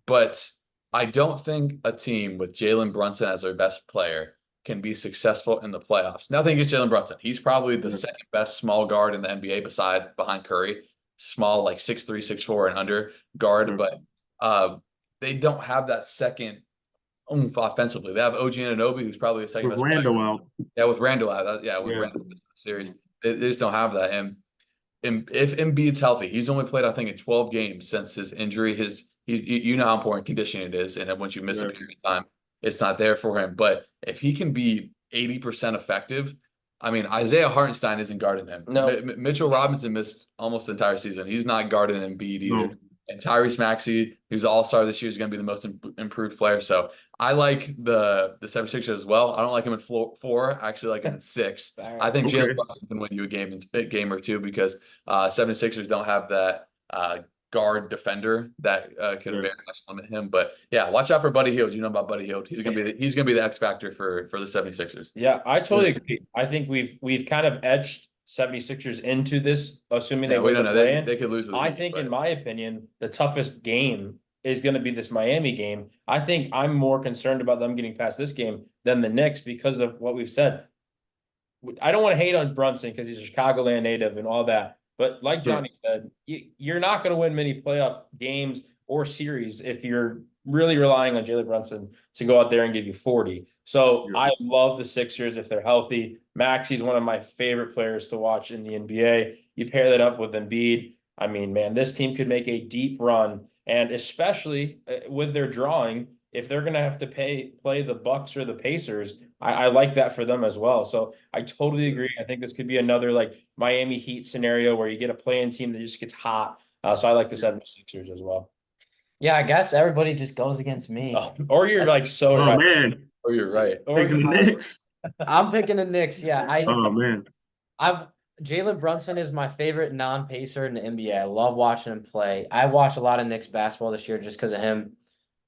But I don't think a team with Jalen Brunson as their best player can be successful in the playoffs. Nothing against Jalen Brunson. He's probably the second best small guard in the NBA behind Curry. small, like 6'3", 6'4", and under guard, Sure. but they don't have that second oomph offensively. They have OG Anunoby, who's probably the second With best player. Randall out. Yeah, with Randall out. With Yeah. Randall in the series, they just don't have that. And if Embiid's healthy, he's only played, I think, in 12 games since his injury. You know how important conditioning it is, and then once you miss a period of time, it's not there for him. But if he can be 80% effective, I mean, Isaiah Hartenstein isn't guarding him. No. Mitchell Robinson missed almost the entire season. He's not guarding Embiid either. No. And Tyrese Maxey, who's an all-star this year, is going to be the most improved player. So I like the 76ers as well. I don't like him at 4. I actually like him at 6. I think Jalen Brunson can win you a game or two because 76ers don't have that guard defender that could very much limit him. But yeah, watch out for Buddy Hield. You know about Buddy Hield. He's gonna be the X factor for the 76ers. Yeah, I totally agree. I think we've kind of edged 76ers into this, assuming they we don't win know. the play-in. They could lose. I think, in my opinion, the toughest game is going to be this Miami game. I think I'm more concerned about them getting past this game than the Knicks because of what we've said. I don't want to hate on Brunson because he's a Chicagoland native and all that. But like Johnny said, you're not going to win many playoff games or series if you're really relying on Jalen Brunson to go out there and give you 40. So I love the Sixers if they're healthy. Maxey's one of my favorite players to watch in the NBA. You pair that up with Embiid. I mean, man, this team could make a deep run. And especially with their drawing, if they're going to have to play the Bucks or the Pacers, I like that for them as well. So I totally agree. I think this could be another like Miami Heat scenario where you get a play-in team that just gets hot. So I like the 76ers as well. Yeah, I guess everybody just goes against me. Or you're like so Oh right. man. Or you're right. Picking the Knicks. I'm picking the Knicks. Yeah, Oh man. Jalen Brunson is my favorite non-Pacer in the NBA. I love watching him play. I watched a lot of Knicks basketball this year just because of him.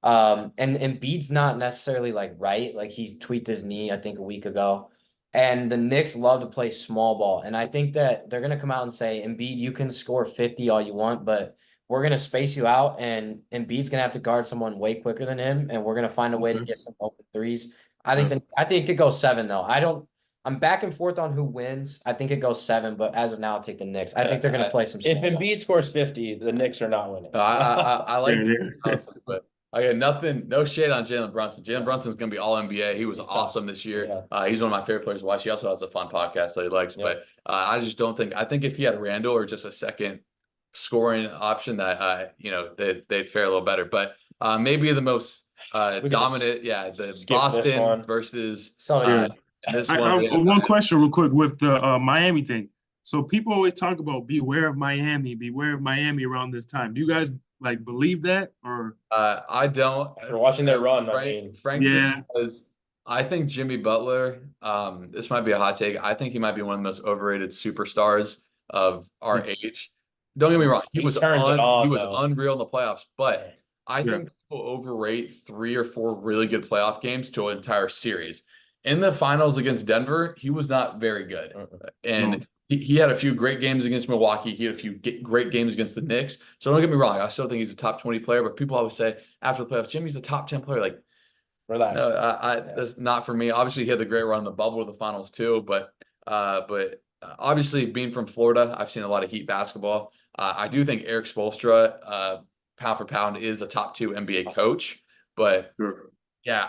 And Embiid's not necessarily like right. Like he tweaked his knee, I think, a week ago. And the Knicks love to play small ball. And I think that they're gonna come out and say, Embiid, you can score 50 all you want, but we're gonna space you out, and Embiid's gonna have to guard someone way quicker than him, and we're gonna find a way to get some open threes. I think it could go 7 though. I'm back and forth on who wins. I think it goes 7, but as of now, I'll take the Knicks. I think they're going to play some. If Embiid scores 50, the Knicks are not winning. I like it, but I got nothing, no shade on Jalen Brunson. Jalen Brunson's going to be all NBA. He was awesome this year. Yeah. He's one of my favorite players to watch. He also has a fun podcast that he likes, but I just don't think. I think if he had Randall or just a second scoring option, that they'd fare a little better. But maybe the most dominant, the Boston versus. One question real quick with the Miami thing. So people always talk about beware of Miami around this time. Do you guys like believe that, or? I don't. After watching their run, frankly, because I think Jimmy Butler, this might be a hot take. I think he might be one of the most overrated superstars of our age. Don't get me wrong. He was unreal in the playoffs, but I think people overrate 3 or 4 really good playoff games to an entire series. In the finals against Denver, he was not very good. And he had a few great games against Milwaukee. He had a few great games against the Knicks. So don't get me wrong. I still think he's a top 20 player, but people always say after the playoffs, Jimmy's a top 10 player. Like, relax. No, that's not for me. Obviously, he had the great run in the bubble with the finals too. But obviously, being from Florida, I've seen a lot of Heat basketball. I do think Eric Spoelstra, pound for pound, is a top 2 NBA coach. But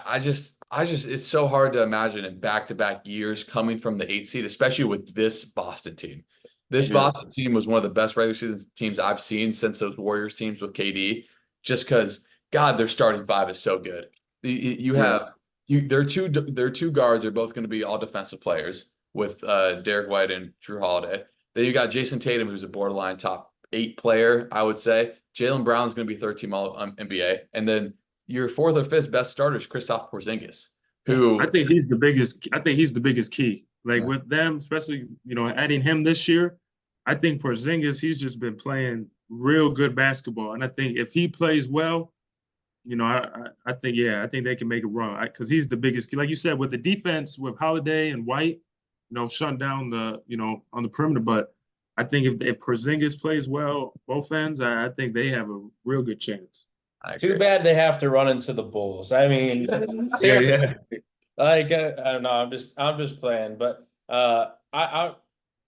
I just it's so hard to imagine in back-to-back years coming from the 8th seed, especially with this Boston team. This Boston team was one of the best regular season teams I've seen since those Warriors teams with KD, just because, God, their starting 5 is so good. Their two guards are both going to be all defensive players with Derek White and Drew Holiday. Then you got Jason Tatum, who's a borderline top 8 player, I would say. Jaylen Brown's going to be 13 all NBA. And then your 4th or 5th best starter is Kristaps Porzingis, who I think he's the biggest key. Like with them, especially adding him this year, I think Porzingis, he's just been playing real good basketball, and I think if he plays well, I think they can make a run because he's the biggest key. Like you said, with the defense with Holiday and White, shutting down the on the perimeter, but I think if Porzingis plays well both ends, I think they have a real good chance. Too bad they have to run into the Bulls. I mean, seriously, like I don't know. I'm just playing, but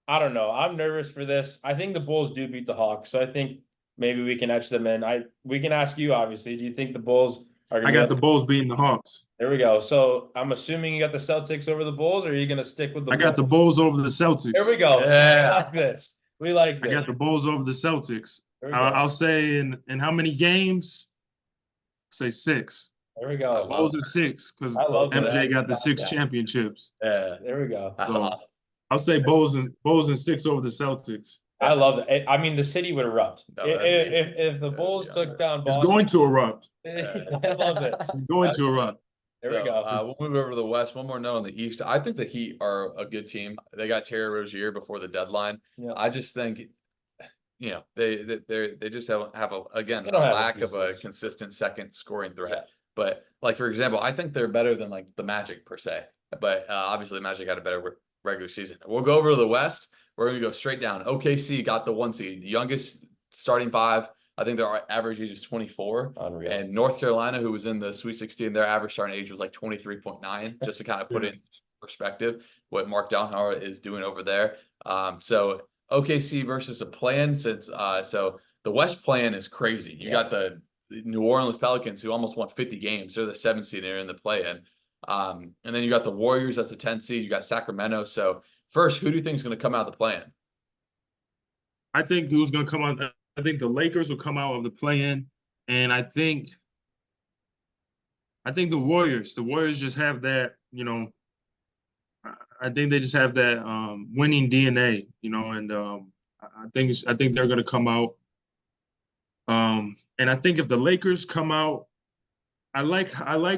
I don't know. I'm nervous for this. I think the Bulls do beat the Hawks, so I think maybe we can etch them in. We can ask you, obviously. Do you think the Bulls are I gonna got the Bulls beating the Hawks. There we go. So I'm assuming you got the Celtics over the Bulls, or are you gonna stick with the I got the Bulls? Bulls over the There we Celtics. go. Yeah. I like this. We like I this. got the Bulls over the Celtics. There we go. I'll say in how many games? Say 6. There we go. Bulls in 6 because I love MJ that. got the 6 Yeah. championships. Yeah, There we go. that's So, awesome. I'll say Bulls in 6 over the Celtics. I love it. I mean, the city would erupt No, that'd be- if the that'd Bulls be took down It's Boston. going to erupt. I love it. It's going to erupt. There we go. We'll move over to the West. One more note on the East. I think the Heat are a good team. They got Terry Rozier before the deadline. Yeah. I just think, they just have a They don't have lack the of a pieces. consistent second scoring threat. Yeah. But like for example, I think they're better than like the Magic per se. But obviously, the Magic had a better regular season. We'll go over to the West. We're gonna go straight down. OKC got the 1 seed, youngest starting 5. I think their average age is 24. Unreal. And North Carolina, who was in the Sweet 16, their average starting age was like 23.9, just to kind of put it in perspective what Mark Downhauer is doing over there. So OKC versus a plan since so the West plan is crazy. You got the New Orleans Pelicans who almost won 50 games. They're the 7th seed, they're in the play-in. And then you got the Warriors, that's a 10 seed. You got Sacramento. So first, who do you think is going to come out of the play-in? I think who's going to come out. I think the Lakers will come out of the play-in, and I think the Warriors. The Warriors just have that, I think they just have that winning DNA, and I think they're going to come out. And I think if the Lakers come out, I like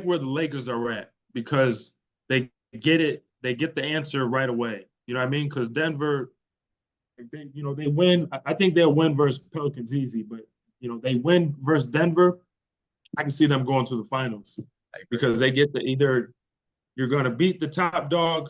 where the Lakers are at because they get the answer right away. You know what I mean? Because Denver, if they win. I think they'll win versus Pelicans easy, but they win versus Denver. I can see them going to the finals because they get either you're going to beat the top dog.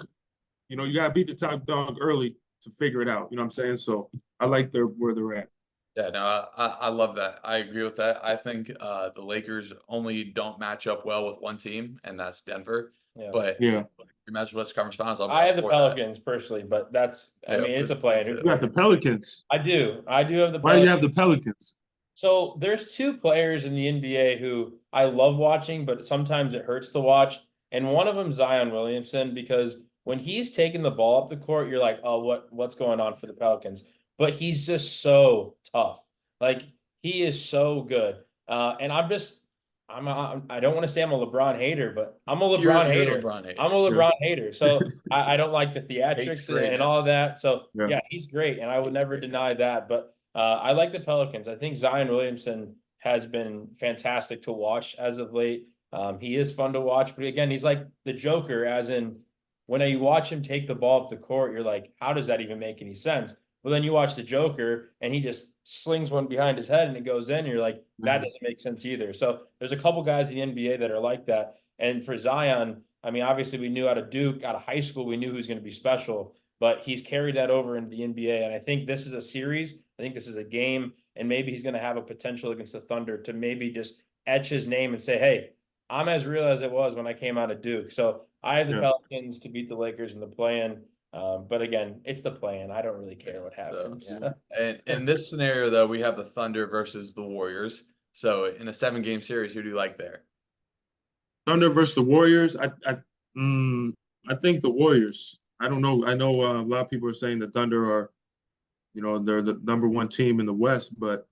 You got to beat the top dog early to figure it out. You know what I'm saying? So I like where they're at. Yeah, no, I love that. I agree with that. I think the Lakers only don't match up well with one team, and that's Denver. Yeah. But Yeah, you mentioned West Conference Finals. I have the Pelicans personally, but that's I mean it's a play. you got the Pelicans. I do have the. Why do you have the Pelicans? So there's 2 players in the NBA who I love watching, but sometimes it hurts to watch. And one of them, Zion Williamson, because when he's taking the ball up the court, you're like, oh, what's going on for the Pelicans? But he's just so tough. Like he is so good. And I don't want to say I'm a LeBron hater, but I'm a You're LeBron a hater. LeBron hater. I'm a LeBron hater. So I don't like the theatrics and all of that. So yeah, he's great. And I would never deny that. But I like the Pelicans. I think Zion Williamson has been fantastic to watch as of late. He is fun to watch, but again, he's like the Joker, as in when you watch him take the ball up the court, you're like, how does that even make any sense? Well, then you watch the Joker and he just slings one behind his head and it goes in. And you're like, that doesn't make sense either. So there's a couple guys in the NBA that are like that. And for Zion, I mean, obviously we knew out of Duke, out of high school, we knew he was going to be special, but he's carried that over into the NBA. And I think this is a series. I think this is a game, and maybe he's going to have a potential against the Thunder to maybe just etch his name and say, hey, I'm as real as it was when I came out of Duke. So I have the Pelicans to beat the Lakers in the play-in. But again, it's the play-in. I don't really care what happens. And in this scenario, though, we have the Thunder versus the Warriors. So in a 7-game series, who do you like there? Thunder versus the Warriors. I think the Warriors. I don't know. I know a lot of people are saying the Thunder are, they're the number 1 team in the West, but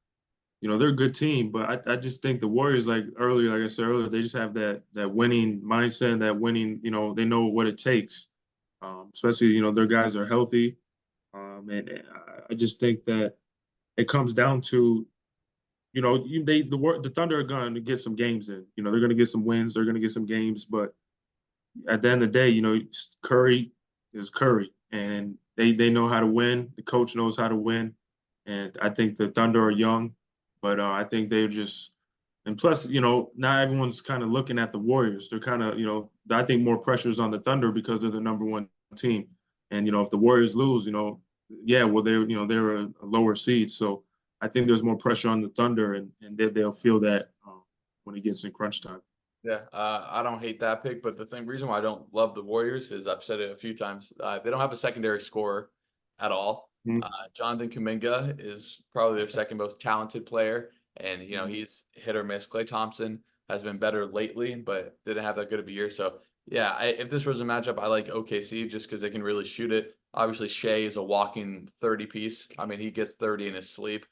they're a good team. But I just think the Warriors, like I said earlier, they just have that winning mindset, that winning. They know what it takes. Especially their guys are healthy, and I just think that it comes down to, the Thunder are going to get some games in. They're going to get some wins. They're going to get some games, but at the end of the day, Curry is Curry, and they know how to win. The coach knows how to win, and I think the Thunder are young, but I think they're just. And plus, now everyone's kind of looking at the Warriors. They're kind of, I think more pressure is on the Thunder because they're the number 1 team. And, if the Warriors lose, they're a lower seed. So I think there's more pressure on the Thunder, and they'll feel that when it gets in crunch time. Yeah, I don't hate that pick, but the reason why I don't love the Warriors is I've said it a few times. They don't have a secondary scorer. at all. Mhm. Jonathan Kuminga is probably their second most talented player, and he's hit or miss. Klay Thompson has been better lately, but didn't have that good of a year. So yeah, if this was a matchup, I like OKC just because they can really shoot it. Obviously, Shea is a walking 30 piece. I mean, he gets 30 in his sleep.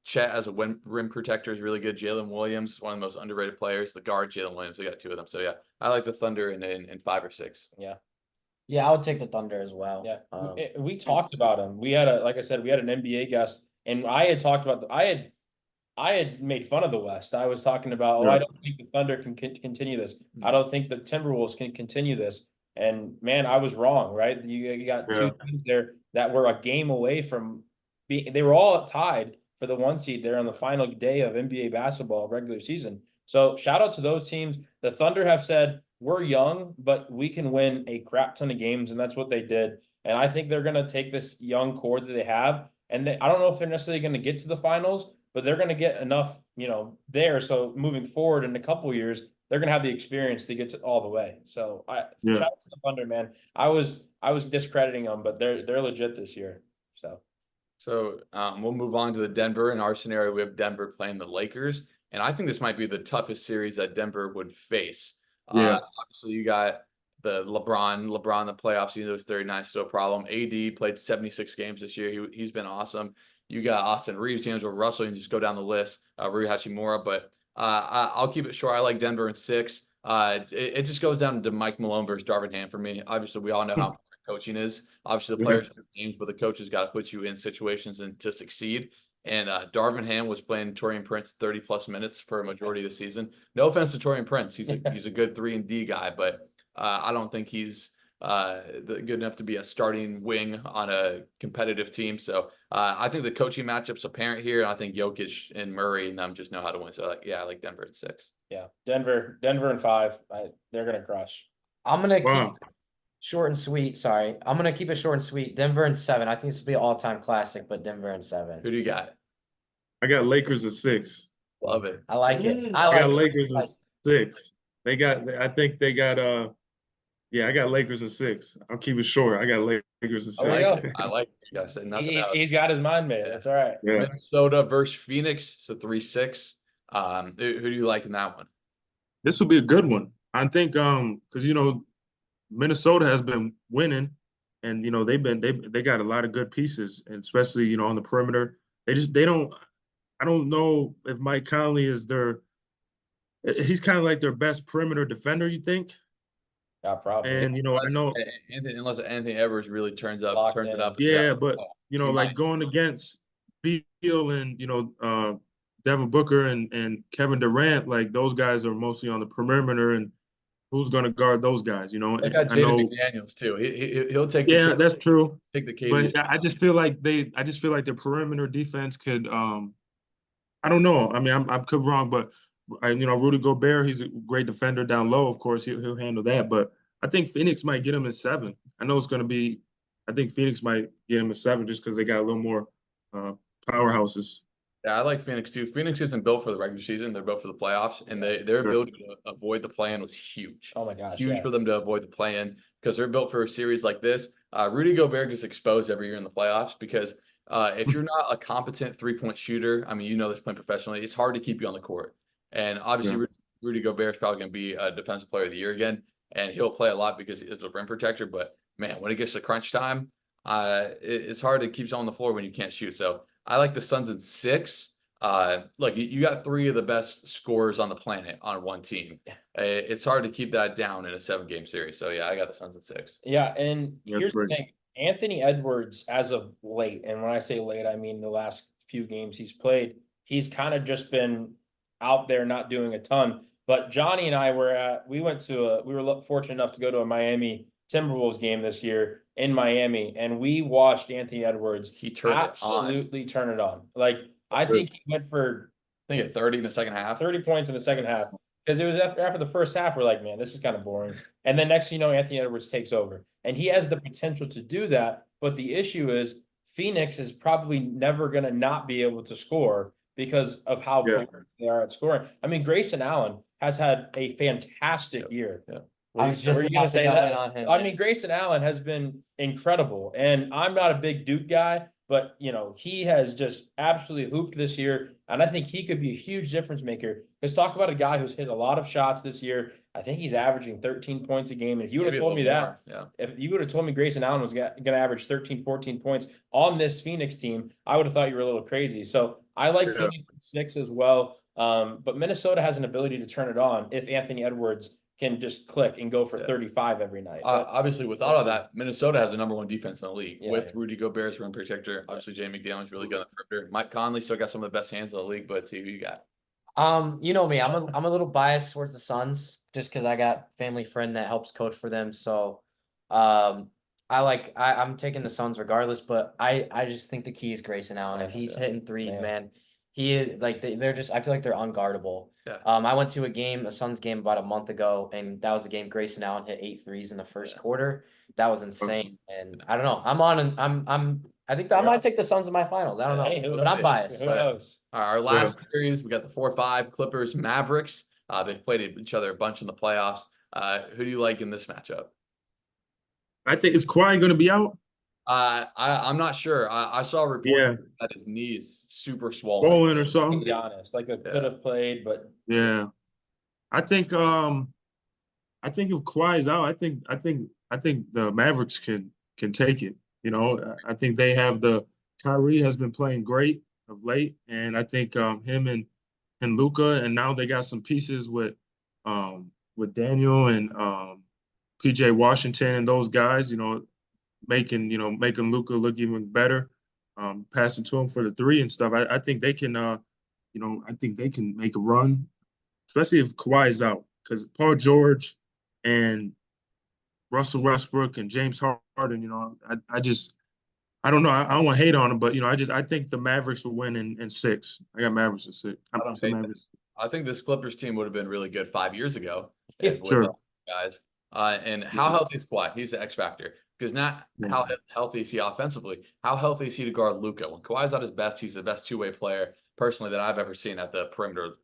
Chet as a rim protector is really good. Jalen Williams, one of the most underrated players. The guard, Jalen Williams, we got two of them. So yeah, I like the Thunder in 5 or 6. Yeah. Yeah, I would take the Thunder as well. Yeah. Um, We talked about him. We had like I said, we had an NBA guest, and I had talked about I had made fun of the West. I was talking about, I don't think the Thunder can continue this. I don't think the Timberwolves can continue this. And man, I was wrong, right? You got two teams there that were a game away from being, they were all tied for the 1 seed there on the final day of NBA basketball regular season. So shout out to those teams. The Thunder have said, we're young, but we can win a crap ton of games. And that's what they did. And I think they're going to take this young core that they have. And I don't know if they're necessarily going to get to the finals, but they're going to get enough, there. So moving forward in a couple of years, they're going to have the experience to get to all the way. So shout out to the Thunder, man. I was discrediting them, but they're legit this year. So we'll move on to the Denver. In our scenario, we have Denver playing the Lakers, and I think this might be the toughest series that Denver would face. Obviously, you got the LeBron in the playoffs. Even though it's 39, still a problem. AD played 76 games this year. He's been awesome. You got Austin Reeves, D'Angelo Russell, and just go down the list. Rui Hachimura, but I'll keep it short. I like Denver in 6. It just goes down to Mike Malone versus Darvin Ham for me. Obviously, we all know how important coaching is. Obviously, the players are games, but the coaches got to put you in situations and to succeed. And Darvin Ham was playing Taurean Prince 30+ minutes for a majority of the season. No offense to Taurean Prince, he's a good 3-and-D guy, but I don't think he's good enough to be a starting wing on a competitive team. So I think the coaching matchup's apparent here. And I think Jokic and Murray and them just know how to win. So I like Denver at 6. Yeah, Denver in 5. They're gonna crush. I'm gonna keep short and sweet. Sorry, I'm gonna keep it short and sweet. Denver in 7. I think this will be an all-time classic, but Denver in 7. Who do you got? I got Lakers at 6. Love it. I like it. I got Lakers at 6. I got Lakers at 6. I'll keep it short. I got Lakers at 6. I like it. You guys said nothing else. He's got his mind made. That's all right. Yeah. Minnesota versus Phoenix, so 3-6. Who do you like in that one? This will be a good one. I think because Minnesota has been winning, and they got a lot of good pieces, and especially I don't know if Mike Conley is he's kind of like their best perimeter defender, you think? Yeah, probably. And I know unless Anthony Edwards really turns it up. Yeah, but like going against Beal and Devin Booker and Kevin Durant, like those guys are mostly on the perimeter, and who's going to guard those guys? They got Jaden McDaniels too. He'll take. Yeah, that's true. Take the KD. But I just feel like the perimeter defense could. I don't know. I mean, I could be wrong, but Rudy Gobert, he's a great defender down low. Of course, he'll handle that. But I think Phoenix might get him in 7. I know it's going to be. I think Phoenix might get him in 7 just because they got a little more powerhouses. Yeah, I like Phoenix too. Phoenix isn't built for the regular season; they're built for the playoffs, and their ability to avoid the play-in was huge. Oh my gosh, huge for them to avoid the play-in because they're built for a series like this. Rudy Gobert gets exposed every year in the playoffs because if you're not a competent 3-point shooter, I mean, this playing professionally, it's hard to keep you on the court. And obviously, Rudy Gobert is probably going to be a defensive player of the year again, and he'll play a lot because he is a rim protector. But man, when it gets to crunch time, it's hard to keep someone on the floor when you can't shoot. So I like the Suns in 6. Look, you got 3 of the best scorers on the planet on one team. It's hard to keep that down in a 7-game series. So yeah, I got the Suns in 6. Yeah, and here's the thing: Anthony Edwards, as of late, and when I say late, I mean the last few games he's played, he's kind of just been out there not doing a ton. But Johnny and I we were fortunate enough to go to a Miami Timberwolves game this year in Miami, and we watched Anthony Edwards absolutely turn it on. Like, I think he went for at 30 in the second half. 30 points in the second half. Because it was after the first half, we're like, man, this is kind of boring. And then next thing you know, Anthony Edwards takes over. And he has the potential to do that. But the issue is Phoenix is probably never going to not be able to score because of how good they are at scoring. I mean, Grayson Allen has had a fantastic year. Yeah. I was just Were you about gonna to say go that? in on him. I man. mean, Grayson Allen has been incredible, and I'm not a big Duke guy, but he has just absolutely hooped this year, and I think he could be a huge difference maker. Let's talk about a guy who's hit a lot of shots this year. I think he's averaging 13 points a game. And if you would Maybe have a told me little that, more, if you would have told me Grayson Allen was going to average 13, 14 points on this Phoenix team, I would have thought you were a little crazy. So I like Yeah. Phoenix 6 as well. But Minnesota has an ability to turn it on if Anthony Edwards can just click and go for Yeah. 35 every night. But Obviously, without all that, Minnesota has the #1 defense in the league Yeah, with yeah. Rudy Gobert as rim protector. Obviously, Jay McDaniels really good on the perimeter. Mike Conley still got some of the best hands in the league, but see who you got. You know me, I'm a little biased towards the Suns just because I got family friend that helps coach for them. So I'm taking the Suns regardless, but I just think the key is Grayson Allen. If he's hitting threes, Yeah. man, he is like they're just I feel like they're unguardable. Yeah. I went to a Suns game about a month ago, and that was the game Grayson Allen hit 8 threes in the first quarter. That was insane. And I don't know. I think that I might take the Suns in my finals. I don't know. Hey, who But I'm knows? biased. Who so- knows? All right, our last series, we got the 4-5 Clippers Mavericks. They've played each other a bunch in the playoffs. Who do you like in this matchup? I think is Kawhi going to be out? I'm not sure. I saw a report that his knee is super swollen. Bowling or To something? be honest, like it could have played, but Yeah. I think if Kawhi is out, I think the Mavericks can take it. I think they have Kyrie has been playing great of late, and I think him and Luka, and now they got some pieces with Daniel and PJ Washington and those guys, making Luka look even better, passing to him for the three and stuff. I think they can I think they can make a run, especially if Kawhi is out, because Paul George and Russell Westbrook and James Harden, I don't know. I don't want to hate on them, but I think the Mavericks will win in 6. I got Mavericks in 6. I don't hate that. I think this Clippers team would have been really good 5 years ago with Sure. all the guys. And how healthy is Kawhi? He's the X factor. Because not how healthy is he offensively, how healthy is he to guard Luka? When Kawhi's at his best, he's the best two-way player personally that I've ever seen at the perimeter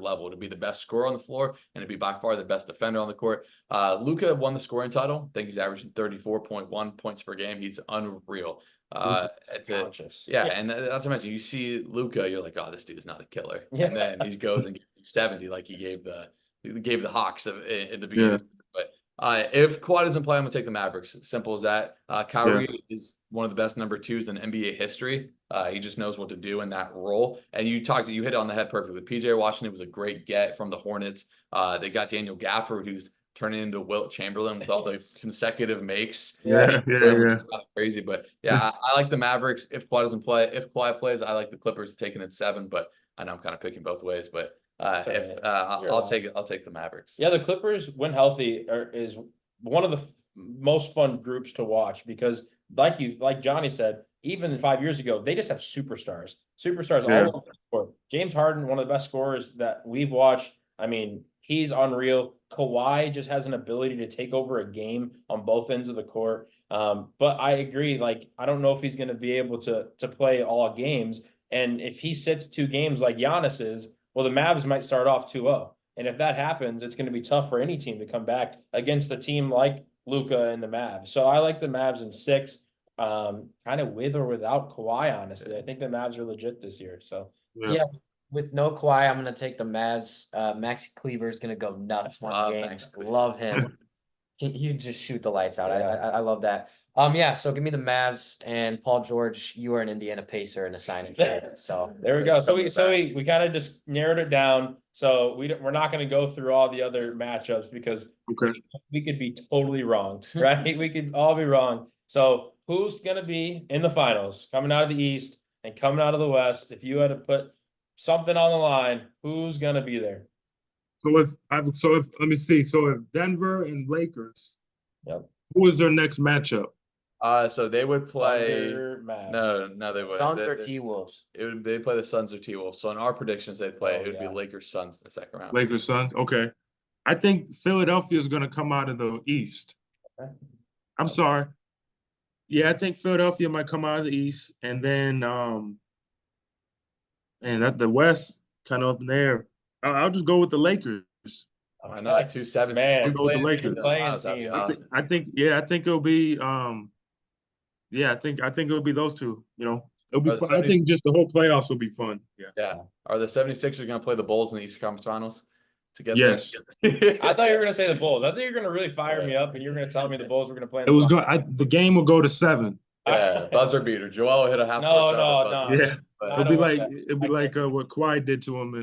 level, to be the best scorer on the floor and to be by far the best defender on the court. Luka won the scoring title. I think he's averaging 34.1 points per game. He's unreal. And that's what I mentioned. You see Luka, you're like, oh, this dude is not a killer. Yeah. And then he goes and gives you 70 like he gave the Hawks in the beginning. But if Kawhi doesn't play, I'm gonna take the Mavericks. Simple as that. Kyrie is one of the best number 2s in NBA history. He just knows what to do in that role. And you hit it on the head perfectly. PJ Washington was a great get from the Hornets. They got Daniel Gafford, who's turning into Wilt Chamberlain with all the consecutive makes. Which is kind of crazy. But yeah, I like the Mavericks. If Kawhi plays, I like the Clippers taking it 7. But I know I'm kind of picking both ways. But I'll take the Mavericks. Yeah, the Clippers, when healthy, is one of the most fun groups to watch because, like Johnny said, even 5 years ago, they just have superstars all over the court. James Harden, one of the best scorers that we've watched. I mean, he's unreal. Kawhi just has an ability to take over a game on both ends of the court. But I agree. Like, I don't know if he's going to be able to play all games. And if he sits 2 games like Giannis is, well, the Mavs might start off 2-0. And if that happens, it's going to be tough for any team to come back against a team like Luka and the Mavs. So I like the Mavs in 6, kind of with or without Kawhi, honestly. I think the Mavs are legit this year. So yeah. With no Kawhi, I'm gonna take the Mavs. Maxi Kleber is gonna go nuts one game. Love him. He just shoot the lights out. I love that. So give me the Mavs and Paul George. You are an Indiana Pacer in a signing trade. So there we go. So we kind of just narrowed it down. So we're not going to go through all the other matchups because we could be totally wrong, right? We could all be wrong. So who's going to be in the finals, coming out of the East and coming out of the West? If you had to put something on the line, who's going to be there? So if let me see. So if Denver and Lakers, who is their next matchup? So they would play. No, they would. Suns or T-Wolves. They play the Suns or T-Wolves. So in our predictions, they'd play. It would be Lakers Suns in the second round. Lakers Suns. Okay. I think Philadelphia is going to come out of the East. Okay. I'm sorry. Yeah, I think Philadelphia might come out of the East, and then and at the West, kind of up in there. I'll just go with the Lakers. I know, 2-7. Man, Go with the Lakers. playing That'd be team. awesome. I think it'll be I think it'll be those two. It'll be Are the fun. I 70 think just the whole playoffs will be fun. Yeah. Yeah. Are the 76ers going to play the Bulls in the Eastern Conference Finals to get Yes. I thought you were gonna say the Bulls. I thought you were gonna really fire me up, and you were gonna tell me the Bulls were gonna play. In It was the good. The game will go to 7. Yeah, buzzer beater. Joel hit a half. No, Yeah. I It'll don't be want like that. what Kawhi did to him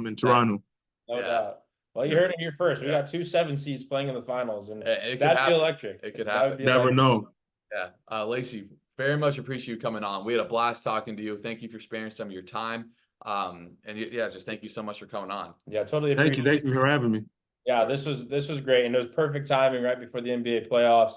in Toronto. No Yeah. doubt. Well, you heard it here first. We got 2 7 seeds playing in the finals, and It could that'd happen. be electric. It could That happen. would be Never electric. know. Yeah. Lacey, very much appreciate you coming on. We had a blast talking to you. Thank you for sparing some of your time. Just thank you so much for coming on. Yeah, totally. Thank you for having me. Yeah, this was great, and it was perfect timing right before the NBA playoffs.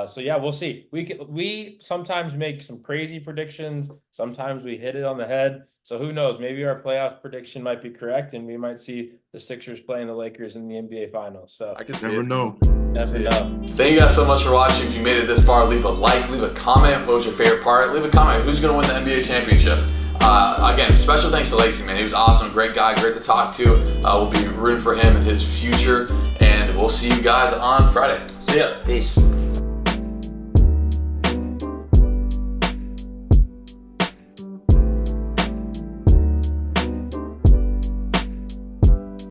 So yeah, we'll see. We sometimes make some crazy predictions. Sometimes we hit it on the head. So who knows? Maybe our playoff prediction might be correct, and we might see the Sixers playing the Lakers in the NBA Finals. So I can see Never it. know. never know. Thank you guys so much for watching. If you made it this far, leave a like, leave a comment. What was your favorite part? Leave a comment. Who's going to win the NBA championship? Again, special thanks to Lacey, man. He was awesome. Great guy. Great to talk to. We'll be rooting for him in his future. And we'll see you guys on Friday. See ya. Peace.